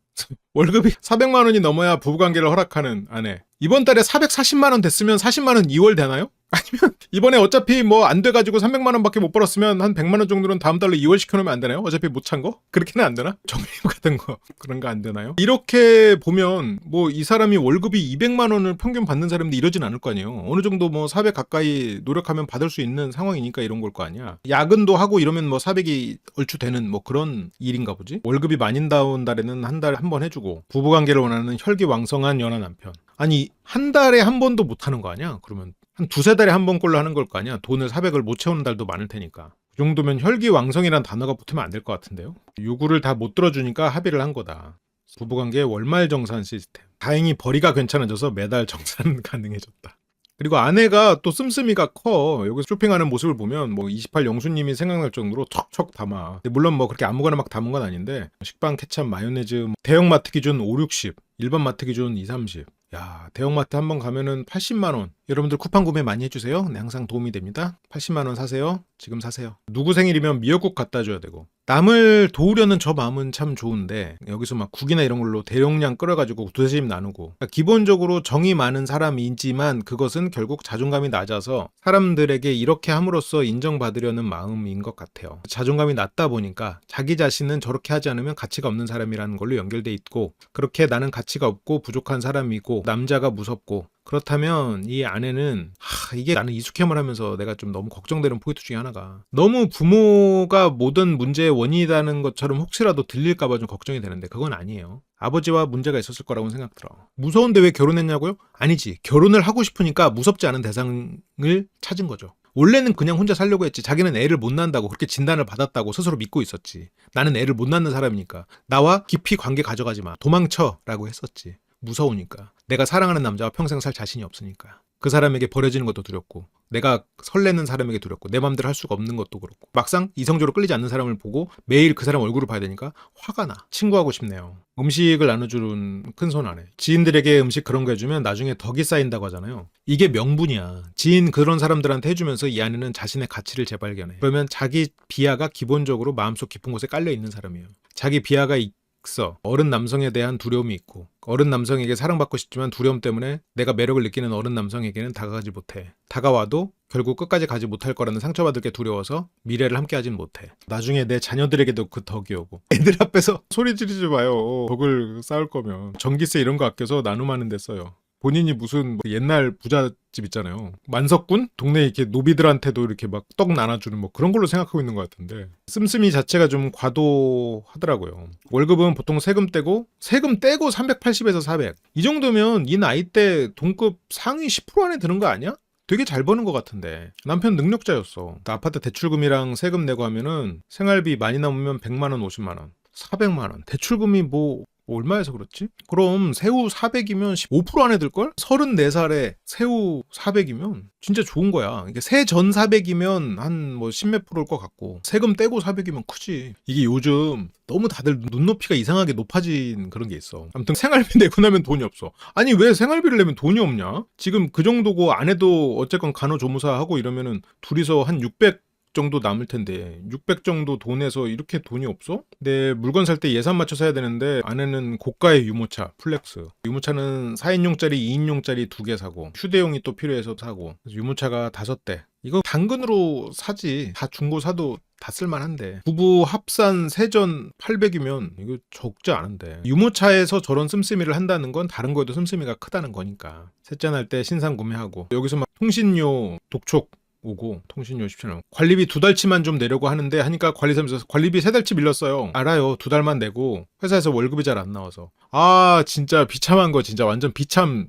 월급이 400만 원이 넘어야 부부관계를 허락하는 아내. 이번 달에 440만 원 됐으면 40만 원 2월 되나요? 아니면 이번에 어차피 뭐 안 돼가지고 300만 원밖에 못 벌었으면 한 100만 원 정도는 다음 달로 2월 시켜놓으면 안 되나요? 어차피 못 찬 거? 그렇게는 안 되나? 정리금 같은 거 그런 거 안 되나요? 이렇게 보면 뭐 이 사람이 월급이 200만 원을 평균 받는 사람인데 이러진 않을 거 아니에요. 어느 정도 뭐 400 가까이 노력하면 받을 수 있는 상황이니까 이런 걸 거 아니야. 야근도 하고 이러면 뭐 400이 얼추 되는 뭐 그런 일인가 보지? 월급이 많이 나온 달에는 한 달에 한 번 해주고 부부관계를 원하는 혈기왕성한 연하 남편. 아니 한 달에 한 번도 못 하는 거 아니야? 그러면 한 두세 달에 한 번꼴로 하는 걸 거 아니야? 돈을 400을 못 채우는 달도 많을 테니까. 그 정도면 혈기왕성이란 단어가 붙으면 안 될 것 같은데요. 요구를 다 못 들어주니까 합의를 한 거다. 부부관계의 월말 정산 시스템. 다행히 벌이가 괜찮아져서 매달 정산 가능해졌다. 그리고 아내가 또 씀씀이가 커. 여기서 쇼핑하는 모습을 보면 뭐 28 영수님이 생각날 정도로 척척 담아. 물론 뭐 그렇게 아무거나 막 담은 건 아닌데 식빵, 케찹, 마요네즈 대형마트 기준 5, 60, 일반 마트 기준 2, 30. 야, 대형마트 한번 가면은 80만 원. 여러분들 쿠팡 구매 많이 해주세요. 네, 항상 도움이 됩니다. 80만 원 사세요. 지금 사세요. 누구 생일이면 미역국 갖다 줘야 되고. 남을 도우려는 저 마음은 참 좋은데 여기서 막 국이나 이런 걸로 대용량 끓여가지고 두세집 나누고. 그러니까 기본적으로 정이 많은 사람이지만 그것은 결국 자존감이 낮아서 사람들에게 이렇게 함으로써 인정받으려는 마음인 것 같아요. 자존감이 낮다 보니까 자기 자신은 저렇게 하지 않으면 가치가 없는 사람이라는 걸로 연결돼 있고, 그렇게 나는 가치가 없고 부족한 사람이고 남자가 무섭고, 그렇다면 이 아내는 이게 나는 이숙햄을 하면서 내가 좀 너무 걱정되는 포인트 중에 하나가, 너무 부모가 모든 문제의 원인이라는 것처럼 혹시라도 들릴까봐 좀 걱정이 되는데 그건 아니에요. 아버지와 문제가 있었을 거라고 생각 들어. 무서운데 왜 결혼했냐고요? 아니지. 결혼을 하고 싶으니까 무섭지 않은 대상을 찾은 거죠. 원래는 그냥 혼자 살려고 했지. 자기는 애를 못 낳는다고 그렇게 진단을 받았다고 스스로 믿고 있었지. 나는 애를 못 낳는 사람이니까 나와 깊이 관계 가져가지 마. 도망쳐 라고 했었지. 무서우니까. 내가 사랑하는 남자와 평생 살 자신이 없으니까. 그 사람에게 버려지는 것도 두렵고, 내가 설레는 사람에게 두렵고, 내 맘대로 할 수가 없는 것도 그렇고, 막상 이성적으로 끌리지 않는 사람을 보고 매일 그 사람 얼굴을 봐야 되니까 화가 나. 친구하고 싶네요. 음식을 나눠주는 큰손 아내. 지인들에게 음식 그런 거 해주면 나중에 덕이 쌓인다고 하잖아요. 이게 명분이야. 지인 그런 사람들한테 해주면서 이 아내는 자신의 가치를 재발견해. 그러면 자기 비하가 기본적으로 마음속 깊은 곳에 깔려있는 사람이에요. 자기 비하가 있어. 어른 남성에 대한 두려움이 있고, 어른 남성에게 사랑받고 싶지만 두려움 때문에 내가 매력을 느끼는 어른 남성에게는 다가가지 못해. 다가와도 결국 끝까지 가지 못할 거라는 상처받을 게 두려워서 미래를 함께 하진 못해. 나중에 내 자녀들에게도 그 덕이 오고. 애들 앞에서 소리 지르지 마요. 덕을 쌓을 거면. 전기세 이런 거 아껴서 나눔하는 데 써요. 본인이 무슨 옛날 부잣집 있잖아요. 만석군? 동네 이렇게 노비들한테도 이렇게 막 떡 나눠주는 뭐 그런 걸로 생각하고 있는 것 같은데, 씀씀이 자체가 좀 과도하더라고요. 월급은 보통 세금 떼고 380에서 400. 이 정도면 이 나이 때 동급 상위 10% 안에 드는 거 아니야? 되게 잘 버는 것 같은데. 남편 능력자였어. 아파트 대출금이랑 세금 내고 하면은 생활비 많이 남으면 100만 원, 50만 원, 400만 원. 대출금이 뭐 얼마에서 그렇지? 그럼 새우 400이면 15% 안에 들걸? 34살에 새우 400이면 진짜 좋은 거야. 이게 세전 400이면 한 뭐 10몇 프로일 것 같고, 세금 떼고 400이면 크지. 이게 요즘 너무 다들 눈높이가 이상하게 높아진 그런 게 있어. 아무튼 생활비 내고 나면 돈이 없어. 아니 왜 생활비를 내면 돈이 없냐? 지금 그 정도고 아내도 어쨌건 간호조무사 하고 이러면은 둘이서 한 600 정도 남을 텐데 600 정도 돈에서 이렇게 돈이 없어? 내 물건 살 때 예산 맞춰 사야 되는데 아내는 고가의 유모차 플렉스, 유모차는 4인용짜리 2인용짜리 2개 사고 휴대용이 또 필요해서 사고, 유모차가 5대. 이거 당근으로 사지. 다 중고 사도 다 쓸만한데, 부부 합산 세전 800이면 이거 적지 않은데, 유모차에서 저런 씀씀이를 한다는 건 다른 거에도 씀씀이가 크다는 거니까. 셋째 날 때 신상 구매하고 여기서 막 통신료 독촉 오고, 통신료 17원. 관리비 2달치만 좀 내려고 하는데 하니까 관리사면서 관리비 3달치 밀렸어요. 알아요. 2달만 내고 회사에서 월급이 잘 안 나와서. 아 진짜 비참한 거. 진짜 완전 비참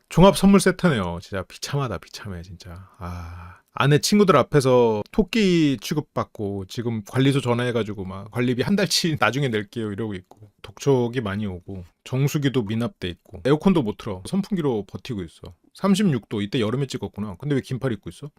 종합 선물 세트네요. 진짜 비참하다. 비참해 진짜. 아내 친구들 앞에서 토끼 취급받고 지금 관리소 전화해가지고 막 관리비 1달치 나중에 낼게요 이러고 있고, 독촉이 많이 오고, 정수기도 미납돼 있고, 에어컨도 못 틀어. 선풍기로 버티고 있어. 36도. 이때 여름에 찍었구나. 근데 왜 긴팔 입고 있어?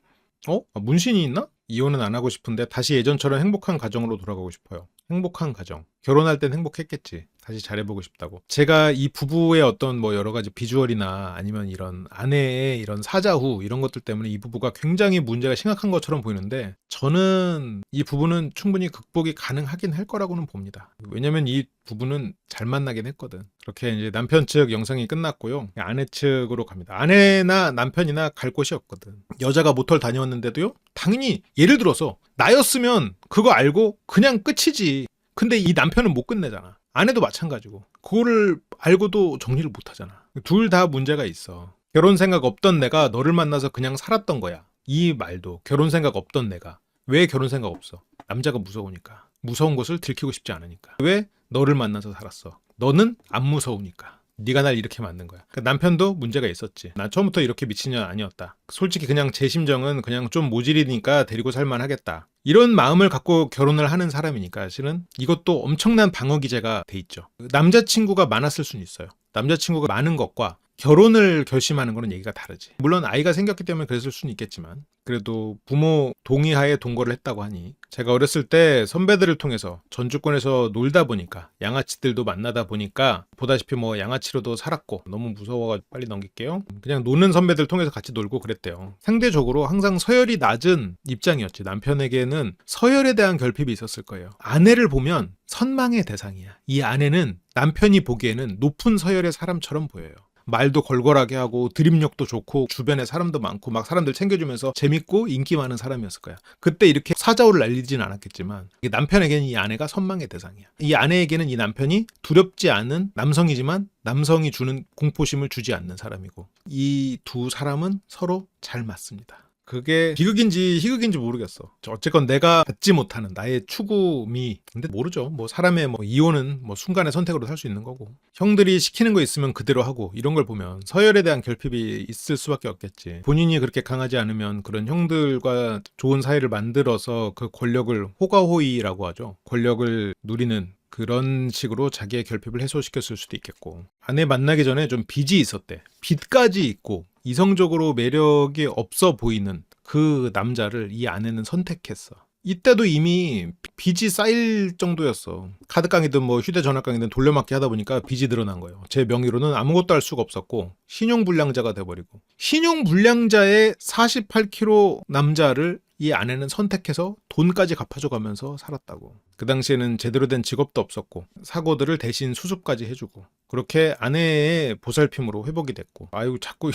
문신이 있나? 이혼은 안 하고 싶은데 다시 예전처럼 행복한 가정으로 돌아가고 싶어요. 행복한 가정. 결혼할 땐 행복했겠지. 다시 잘해보고 싶다고. 제가 이 부부의 어떤 뭐 여러 가지 비주얼이나 아니면 이런 아내의 이런 사자후 이런 것들 때문에 이 부부가 굉장히 문제가 심각한 것처럼 보이는데, 저는 이 부부는 충분히 극복이 가능하긴 할 거라고는 봅니다. 왜냐면 이 부부는 잘 만나긴 했거든. 그렇게 이제 남편 측 영상이 끝났고요. 아내 측으로 갑니다. 아내나 남편이나 갈 곳이 없거든. 여자가 모텔 다녀왔는데도요, 당연히 예를 들어서 나였으면 그거 알고 그냥 끝이지. 근데 이 남편은 못 끝내잖아. 아내도 마찬가지고. 그거를 알고도 정리를 못 하잖아. 둘 다 문제가 있어. 결혼 생각 없던 내가 너를 만나서 그냥 살았던 거야. 이 말도 결혼 생각 없던 내가. 왜 결혼 생각 없어? 남자가 무서우니까. 무서운 것을 들키고 싶지 않으니까. 왜 너를 만나서 살았어? 너는 안 무서우니까. 네가 날 이렇게 만든 거야. 그러니까 남편도 문제가 있었지. 난 처음부터 이렇게 미친년 아니었다. 솔직히 그냥 제 심정은 그냥 좀 모질이니까 데리고 살만 하겠다. 이런 마음을 갖고 결혼을 하는 사람이니까 사실은 이것도 엄청난 방어 기제가 돼 있죠. 남자친구가 많았을 수는 있어요. 남자친구가 많은 것과 결혼을 결심하는 거는 얘기가 다르지. 물론 아이가 생겼기 때문에 그랬을 수는 있겠지만 그래도 부모 동의하에 동거를 했다고 하니 제가 어렸을 때 선배들을 통해서 전주권에서 놀다 보니까 양아치들도 만나다 보니까 보다시피 뭐 양아치로도 살았고 너무 무서워가지고 빨리 넘길게요. 그냥 노는 선배들 통해서 같이 놀고 그랬대요. 상대적으로 항상 서열이 낮은 입장이었지. 남편에게는 서열에 대한 결핍이 있었을 거예요. 아내를 보면 선망의 대상이야. 이 아내는 남편이 보기에는 높은 서열의 사람처럼 보여요. 말도 걸걸하게 하고 드립력도 좋고 주변에 사람도 많고 막 사람들 챙겨주면서 재밌고 인기 많은 사람이었을 거야. 그때 이렇게 사자오를 날리진 않았겠지만 남편에게는 이 아내가 선망의 대상이야. 이 아내에게는 이 남편이 두렵지 않은 남성이지만 남성이 주는 공포심을 주지 않는 사람이고 이 두 사람은 서로 잘 맞습니다. 그게 비극인지 희극인지 모르겠어. 어쨌건 내가 받지 못하는 나의 추구미. 근데 모르죠. 뭐 사람의 뭐 이혼은 뭐 순간의 선택으로 살 수 있는 거고. 형들이 시키는 거 있으면 그대로 하고 이런 걸 보면 서열에 대한 결핍이 있을 수밖에 없겠지. 본인이 그렇게 강하지 않으면 그런 형들과 좋은 사이를 만들어서 그 권력을 호가호위라고 하죠. 권력을 누리는 그런 식으로 자기의 결핍을 해소시켰을 수도 있겠고. 아내 만나기 전에 좀 빚이 있었대. 빚까지 있고 이성적으로 매력이 없어 보이는 그 남자를 이 아내는 선택했어. 이때도 이미 빚이 쌓일 정도였어. 카드깡이든 뭐 휴대전화깡이든 돌려막기 하다 보니까 빚이 늘어난 거예요. 제 명의로는 아무것도 할 수가 없었고 신용불량자가 돼버리고 신용불량자의 48kg 남자를 이 아내는 선택해서 돈까지 갚아줘가면서 살았다고. 그 당시에는 제대로 된 직업도 없었고 사고들을 대신 수습까지 해주고 그렇게 아내의 보살핌으로 회복이 됐고. 아이고 자꾸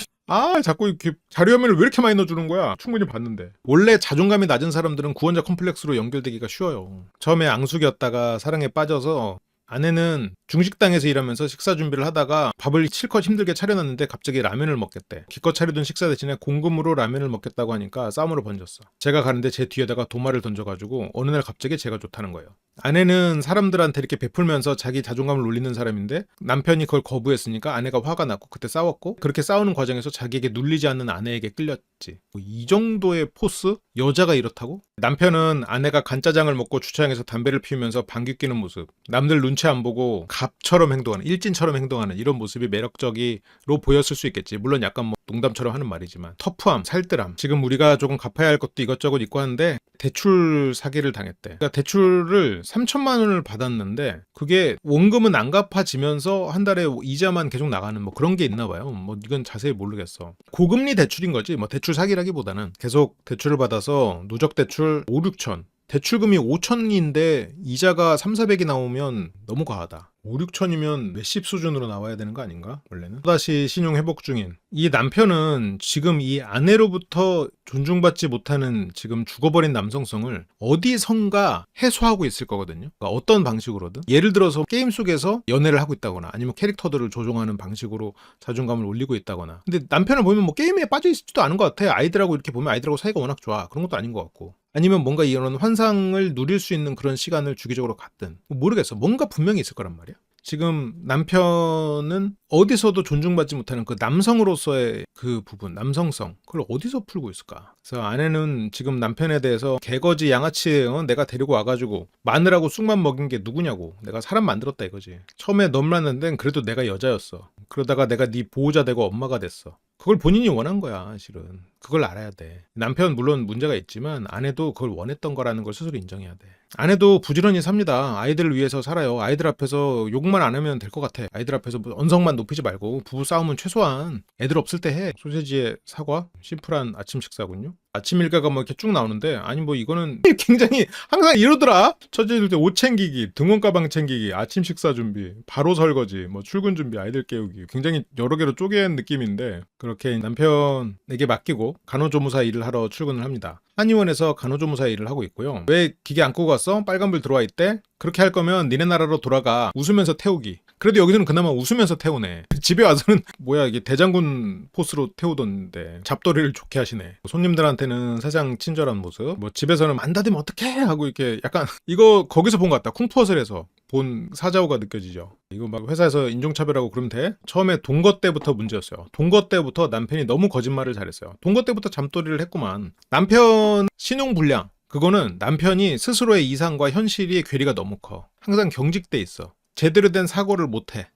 이렇게 자료화면을 왜 이렇게 많이 넣어주는 거야. 충분히 봤는데. 원래 자존감이 낮은 사람들은 구원자 컴플렉스로 연결되기가 쉬워요. 처음에 앙숙이었다가 사랑에 빠져서 아내는 중식당에서 일하면서 식사 준비를 하다가 밥을 실컷 힘들게 차려놨는데 갑자기 라면을 먹겠대. 기껏 차려둔 식사 대신에 공금으로 라면을 먹겠다고 하니까 싸움으로 번졌어. 제가 가는데 제 뒤에다가 도마를 던져가지고 어느 날 갑자기 제가 좋다는 거예요. 아내는 사람들한테 이렇게 베풀면서 자기 자존감을 올리는 사람인데 남편이 그걸 거부했으니까 아내가 화가 났고 그때 싸웠고 그렇게 싸우는 과정에서 자기에게 눌리지 않는 아내에게 끌렸지. 이 정도의 포스? 여자가 이렇다고? 남편은 아내가 간짜장을 먹고 주차장에서 담배를 피우면서 방귀 뀌는 모습, 남들 눈치 안 보고 갑처럼 행동하는, 일진처럼 행동하는 이런 모습이 매력적이로 보였을 수 있겠지. 물론 약간 뭐 농담처럼 하는 말이지만 터프함, 살뜰함. 지금 우리가 조금 갚아야 할 것도 이것저것 있고 하는데 대출 사기를 당했대. 그러니까 대출을 3천만 원을 받았는데 그게 원금은 안 갚아지면서 한 달에 이자만 계속 나가는 뭐 그런 게 있나 봐요. 뭐 이건 자세히 모르겠어. 고금리 대출인 거지. 뭐 대출 사기라기보다는 계속 대출을 받아서 누적 대출 5, 6천. 대출금이 5천인데 이자가 3, 400이 나오면 너무 과하다. 5, 6천이면 몇십 수준으로 나와야 되는 거 아닌가? 원래는. 또다시 신용 회복 중인 이 남편은 지금 이 아내로부터 존중받지 못하는 지금 죽어버린 남성성을 어디선가 해소하고 있을 거거든요. 그러니까 어떤 방식으로든. 예를 들어서 게임 속에서 연애를 하고 있다거나 아니면 캐릭터들을 조종하는 방식으로 자존감을 올리고 있다거나. 근데 남편을 보면 뭐 게임에 빠져 있지도 않은 것 같아. 아이들하고 이렇게 보면 아이들하고 사이가 워낙 좋아. 그런 것도 아닌 것 같고. 아니면 뭔가 이런 환상을 누릴 수 있는 그런 시간을 주기적으로 갖든 모르겠어. 뭔가 분명히 있을 거란 말이야. 지금 남편은 어디서도 존중받지 못하는 그 남성으로서의 그 부분, 남성성, 그걸 어디서 풀고 있을까? 그래서 아내는 지금 남편에 대해서 개거지 양아치 내가 데리고 와가지고 마늘하고 쑥만 먹인 게 누구냐고. 내가 사람 만들었다 이거지. 처음에 너 만난 데는 그래도 내가 여자였어. 그러다가 내가 네 보호자 되고 엄마가 됐어. 그걸 본인이 원한 거야, 실은. 그걸 알아야 돼. 남편 물론 문제가 있지만 아내도 그걸 원했던 거라는 걸 스스로 인정해야 돼. 아내도 부지런히 삽니다. 아이들을 위해서 살아요. 아이들 앞에서 욕만 안 하면 될 것 같아. 아이들 앞에서 언성만 높이지 말고 부부 싸움은 최소한 애들 없을 때 해. 소세지에 사과? 심플한 아침 식사군요. 아침 일과가 뭐 이렇게 쭉 나오는데 아니 뭐 이거는 굉장히 항상 이러더라. 첫째 때 옷 챙기기, 등원 가방 챙기기, 아침 식사 준비, 바로 설거지, 뭐 출근 준비, 아이들 깨우기. 굉장히 여러 개로 쪼갠 느낌인데 그렇게 남편에게 맡기고 간호조무사 일을 하러 출근을 합니다. 한의원에서 간호조무사 일을 하고 있고요. 왜 기계 안 끄고 갔어? 빨간불 들어와 있대? 그렇게 할 거면 니네 나라로 돌아가. 웃으면서 태우기. 그래도 여기서는 그나마 웃으면서 태우네. 집에 와서는 뭐야 이게 대장군 포스로 태우던데 잡돌이를 좋게 하시네. 손님들한테는 세상 친절한 모습. 뭐 집에서는 안 닫으면 어떡해 하고 이렇게 약간 이거 거기서 본 것 같다. 쿵푸어슬에서 본 사자오가 느껴지죠. 이거 막 회사에서 인종차별하고 그러면 돼? 처음에 동거 때부터 문제였어요. 동거 때부터 남편이 너무 거짓말을 잘했어요. 동거 때부터 잠돌이를 했구만. 남편 신용불량. 그거는 남편이 스스로의 이상과 현실이 괴리가 너무 커. 항상 경직돼 있어. 제대로 된 사고를 못해.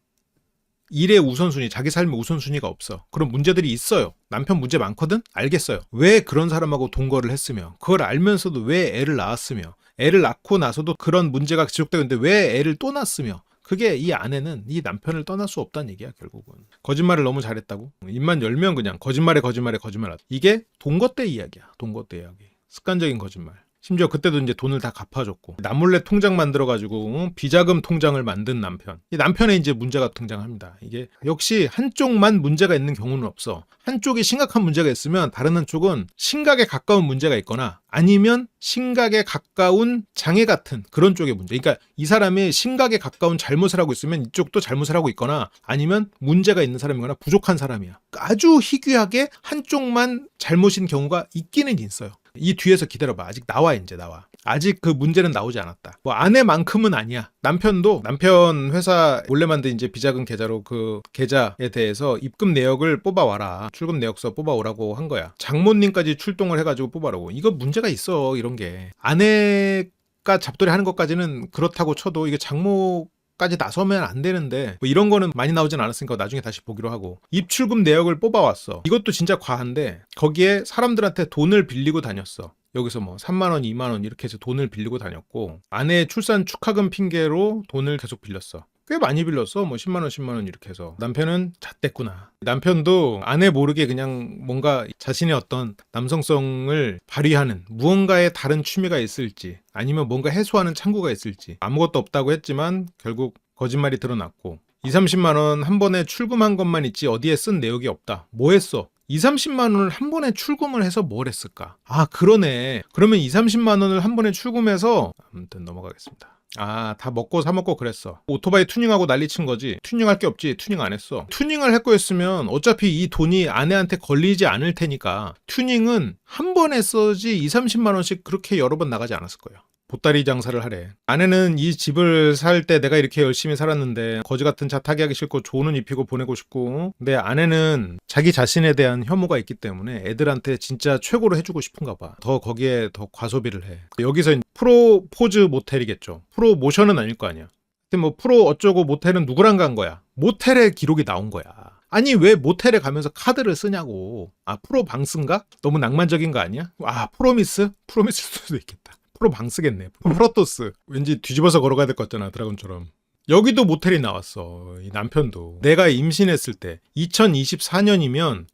일의 우선순위, 자기 삶의 우선순위가 없어. 그런 문제들이 있어요. 남편 문제 많거든? 알겠어요. 왜 그런 사람하고 동거를 했으며, 그걸 알면서도 왜 애를 낳았으며, 애를 낳고 나서도 그런 문제가 지속되고 있는데 왜 애를 또 낳았으며, 그게 이 아내는 이 남편을 떠날 수 없다는 얘기야, 결국은. 거짓말을 너무 잘했다고? 입만 열면 그냥 거짓말에 거짓말에 거짓말. 이게 동거 때 이야기야. 동거 때 이야기. 습관적인 거짓말. 심지어 그때도 이제 돈을 다 갚아줬고, 남몰래 통장 만들어가지고 비자금 통장을 만든 남편. 이 남편의 이제 문제가 등장합니다. 이게 역시 한쪽만 문제가 있는 경우는 없어. 한쪽이 심각한 문제가 있으면 다른 한쪽은 심각에 가까운 문제가 있거나 아니면 심각에 가까운 장애 같은 그런 쪽의 문제. 그러니까 이 사람이 심각에 가까운 잘못을 하고 있으면 이쪽도 잘못을 하고 있거나 아니면 문제가 있는 사람이거나 부족한 사람이야. 아주 희귀하게 한쪽만 잘못인 경우가 있기는 있어요. 이 뒤에서 기다려봐. 아직 나와, 이제 나와. 아직 그 문제는 나오지 않았다. 뭐 아내만큼은 아니야. 남편도 남편 회사 몰래 만든 이제 비자금 계좌로 그 계좌에 대해서 입금 내역을 뽑아와라. 출금 내역서 뽑아오라고 한 거야. 장모님까지 출동을 해가지고 뽑아라고. 이거 문제가 있어, 이런 게. 아내가 잡돌이 하는 것까지는 그렇다고 쳐도 이게 장모까지 나서면 안 되는데 뭐 이런 거는 많이 나오진 않았으니까 나중에 다시 보기로 하고 입출금 내역을 뽑아왔어. 이것도 진짜 과한데 거기에 사람들한테 돈을 빌리고 다녔어. 여기서 뭐 3만원, 2만원 이렇게 해서 돈을 빌리고 다녔고 아내의 출산 축하금 핑계로 돈을 계속 빌렸어. 꽤 많이 빌렸어. 뭐 10만원, 10만원 이렇게 해서. 남편은 잣됐구나. 남편도 아내 모르게 그냥 뭔가 자신의 어떤 남성성을 발휘하는 무언가의 다른 취미가 있을지 아니면 뭔가 해소하는 창구가 있을지 아무것도 없다고 했지만 결국 거짓말이 드러났고 20-30만원 한 번에 출금한 것만 있지 어디에 쓴 내역이 없다. 뭐 했어? 20-30만원을 한 번에 출금을 해서 뭘 했을까? 아, 그러네. 그러면 20-30만원을 한 번에 출금해서 아무튼 넘어가겠습니다. 아, 다 먹고 사 먹고 그랬어. 오토바이 튜닝하고 난리 친 거지. 튜닝할 게 없지. 튜닝 안 했어. 튜닝을 할 거였으면 어차피 이 돈이 아내한테 걸리지 않을 테니까 튜닝은 한 번에 써지 20-30만원씩 그렇게 여러 번 나가지 않았을 거야. 보따리 장사를 하래. 아내는 이 집을 살 때 내가 이렇게 열심히 살았는데 거지 같은 차 타게 하기 싫고 조는 입히고 보내고 싶고 근데 아내는 자기 자신에 대한 혐오가 있기 때문에 애들한테 진짜 최고로 해주고 싶은가 봐. 더 거기에 더 과소비를 해. 여기서 프로포즈 모텔이겠죠. 프로모션은 아닐 거 아니야. 근데 뭐 프로 어쩌고 모텔은 누구랑 간 거야. 모텔의 기록이 나온 거야. 아니 왜 모텔에 가면서 카드를 쓰냐고. 아 프로 방스인가? 너무 낭만적인 거 아니야? 아 프로미스? 프로미스일 수도 있겠다. 프로 방 쓰겠네. 프로토스. 왠지 뒤집어서 걸어가야 될 것 같잖아. 드라곤처럼. 여기도 모텔이 나왔어. 이 남편도. 내가 임신했을 때 2024년이면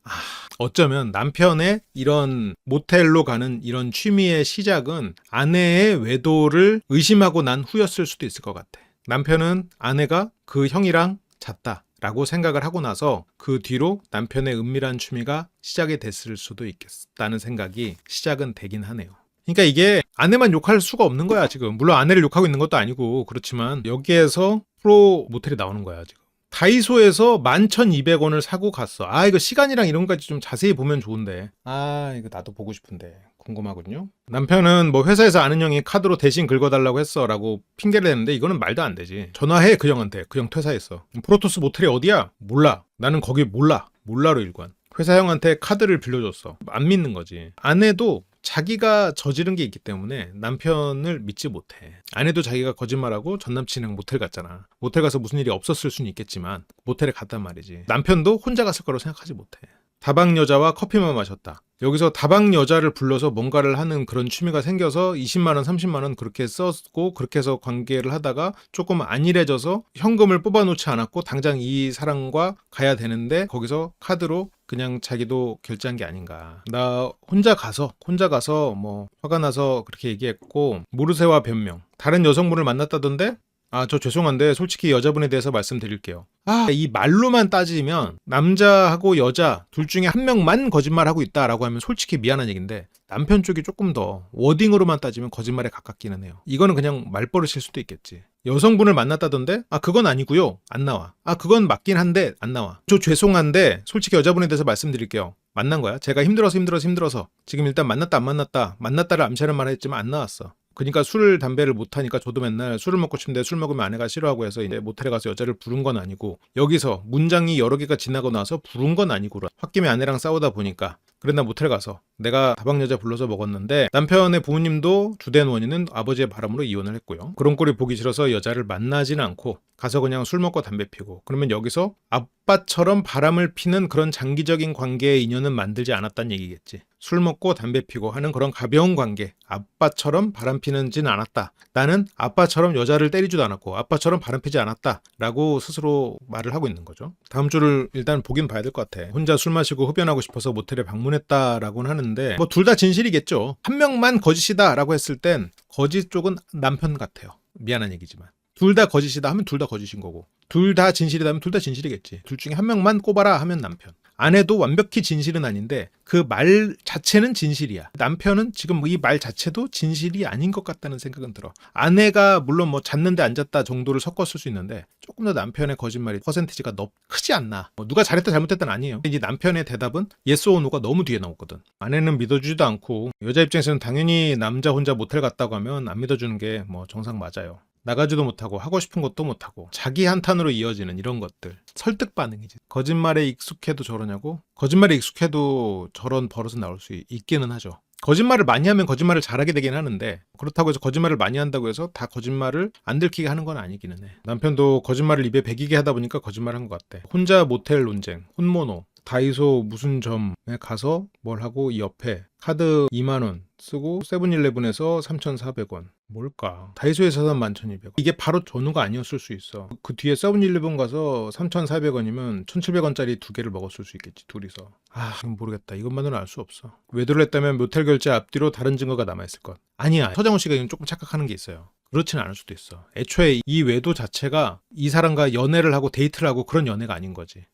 어쩌면 남편의 이런 모텔로 가는 이런 취미의 시작은 아내의 외도를 의심하고 난 후였을 수도 있을 것 같아. 남편은 아내가 그 형이랑 잤다 라고 생각을 하고 나서 그 뒤로 남편의 은밀한 취미가 시작이 됐을 수도 있겠다는 생각이 시작은 되긴 하네요. 그러니까 이게 아내만 욕할 수가 없는 거야 지금. 물론 아내를 욕하고 있는 것도 아니고 그렇지만 여기에서 프로 모텔이 나오는 거야 지금. 다이소에서 11,200원을 사고 갔어. 아 이거 시간이랑 이런 것까지 좀 자세히 보면 좋은데. 아 이거 나도 보고 싶은데 궁금하거든요. 남편은 뭐 회사에서 아는 형이 카드로 대신 긁어달라고 했어 라고 핑계를 대는데 이거는 말도 안 되지. 전화해 그 형한테. 그 형 퇴사했어. 프로토스 모텔이 어디야? 몰라. 나는 거기 몰라로 일관. 회사 형한테 카드를 빌려줬어. 안 믿는 거지. 아내도 자기가 저지른 게 있기 때문에 남편을 믿지 못해. 아내도 자기가 거짓말하고 전남친이랑 모텔 갔잖아. 모텔 가서 무슨 일이 없었을 수는 있겠지만 모텔에 갔단 말이지. 남편도 혼자 갔을 거라고 생각하지 못해. 다방 여자와 커피만 마셨다. 여기서 다방 여자를 불러서 뭔가를 하는 그런 취미가 생겨서 20만원, 30만원 그렇게 썼고 그렇게 해서 관계를 하다가 조금 안일해져서 현금을 뽑아놓지 않았고 당장 이 사람과 가야 되는데 거기서 카드로 그냥 자기도 결제한 게 아닌가. 나 혼자 가서 뭐 화가 나서 그렇게 얘기했고 모르쇠와 변명. 다른 여성분을 만났다던데? 아, 저 죄송한데 솔직히 여자분에 대해서 말씀드릴게요. 이 말로만 따지면 남자하고 여자 둘 중에 한 명만 거짓말하고 있다라고 하면 솔직히 미안한 얘기인데 남편 쪽이 조금 더 워딩으로만 따지면 거짓말에 가깝기는 해요. 이거는 그냥 말버릇일 수도 있겠지. 여성분을 만났다던데? 아, 그건 아니고요. 안 나와. 아, 그건 맞긴 한데 안 나와. 저 죄송한데 솔직히 여자분에 대해서 말씀드릴게요. 만난 거야. 제가 힘들어서 지금 일단 만났다 안 만났다를 암시하는 말을 했지만 안 나왔어. 그러니까 술 담배를 못하니까 저도 맨날 술을 먹고 싶은데 술 먹으면 아내가 싫어하고 해서 이제 모텔에 가서 여자를 부른 건 아니고, 여기서 문장이 여러 개가 지나고 나서 부른 건 아니고, 홧김에 아내랑 싸우다 보니까 그랬나 모텔 가서 내가 다방 여자 불러서 먹었는데, 남편의 부모님도 주된 원인은 아버지의 바람으로 이혼을 했고요. 그런 꼴이 보기 싫어서 여자를 만나지는 않고 가서 그냥 술 먹고 담배 피고, 그러면 여기서 아빠처럼 바람을 피는 그런 장기적인 관계의 인연은 만들지 않았다는 얘기겠지. 술 먹고 담배 피고 하는 그런 가벼운 관계, 아빠처럼 바람 피는지는 않았다. 나는 아빠처럼 여자를 때리지도 않았고 아빠처럼 바람 피지 않았다 라고 스스로 말을 하고 있는 거죠. 다음 주를 일단 보긴 봐야 될 것 같아. 혼자 술 마시고 흡연하고 싶어서 모텔에 방문했다라고는 하는데, 뭐 둘 다 진실이겠죠. 한 명만 거짓이다 라고 했을 땐 거짓 쪽은 남편 같아요. 미안한 얘기지만. 둘 다 거짓이다 하면 둘 다 거짓인 거고, 둘 다 진실이다 하면 둘 다 진실이겠지. 둘 중에 한 명만 꼽아라 하면 남편. 아내도 완벽히 진실은 아닌데 그 말 자체는 진실이야. 남편은 지금 이 말 자체도 진실이 아닌 것 같다는 생각은 들어. 아내가 물론 뭐 잤는데 안 잤다 정도를 섞었을 수 있는데, 조금 더 남편의 거짓말이 퍼센티지가 크지 않나. 뭐 누가 잘했다 잘못했다는 아니에요. 이제 남편의 대답은 yes or no가 너무 뒤에 나오거든. 아내는 믿어주지도 않고, 여자 입장에서는 당연히 남자 혼자 모텔 갔다고 하면 안 믿어주는 게 뭐 정상 맞아요. 나가지도 못하고 하고 싶은 것도 못하고 자기 한탄으로 이어지는 이런 것들, 설득 반응이지. 거짓말에 익숙해도 저러냐고? 거짓말에 익숙해도 저런 버릇은 나올 수 있기는 하죠. 거짓말을 많이 하면 거짓말을 잘하게 되긴 하는데, 그렇다고 해서 거짓말을 많이 한다고 해서 다 거짓말을 안 들키게 하는 건 아니기는 해. 남편도 거짓말을 입에 배기게 하다 보니까 거짓말한 것 같대. 혼자 모텔 논쟁, 혼모노, 다이소 무슨 점에 가서 뭘 하고 이 옆에 카드 2만원 쓰고 세븐일레븐에서 3,400원. 뭘까? 다이소에서 11,200원. 이게 바로 전후가 아니었을 수 있어. 그 뒤에 세븐일레븐 가서 3,400원이면 1,700원짜리 두 개를 먹었을 수 있겠지, 둘이서. 이건 모르겠다. 이것만으로는 알 수 없어. 외도를 했다면 모텔 결제 앞뒤로 다른 증거가 남아있을 것. 아니야. 서장훈 씨가 이건 조금 착각하는 게 있어요. 그렇지는 않을 수도 있어. 애초에 이 외도 자체가 이 사람과 연애를 하고 데이트를 하고 그런 연애가 아닌 거지.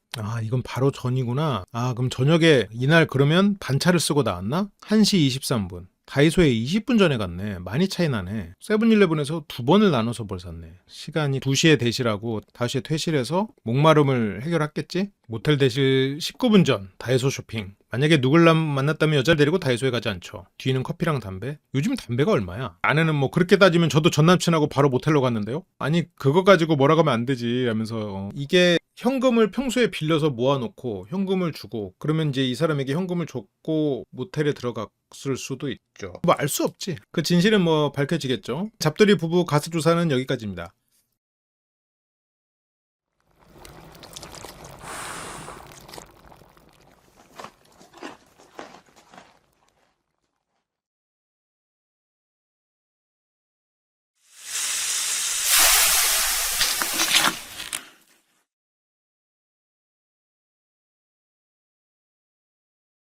이건 바로 전이구나. 그럼 저녁에 이날 그러면 반차를 쓰고 나왔나? 1시 23분. 다이소에 20분 전에 갔네. 많이 차이 나네. 세븐일레븐에서 2번을 나눠서 뭘 샀네. 시간이 2시에 대실하고 5시에 퇴실해서 목마름을 해결했겠지? 모텔 대실 19분 전 다이소 쇼핑. 만약에 누굴 만났다면 여자를 데리고 다이소에 가지 않죠. 뒤는 커피랑 담배? 요즘 담배가 얼마야? 아내는 뭐 그렇게 따지면 저도 전 남친하고 바로 모텔로 갔는데요? 아니 그거 가지고 뭐라고 하면 안 되지 하면서, 이게 현금을 평소에 빌려서 모아놓고 현금을 주고, 그러면 이제 이 사람에게 현금을 줬고 모텔에 들어갔을 수도 있죠. 뭐 알 수 없지. 그 진실은 뭐 밝혀지겠죠. 잡돌이 부부 가스 조사는 여기까지입니다.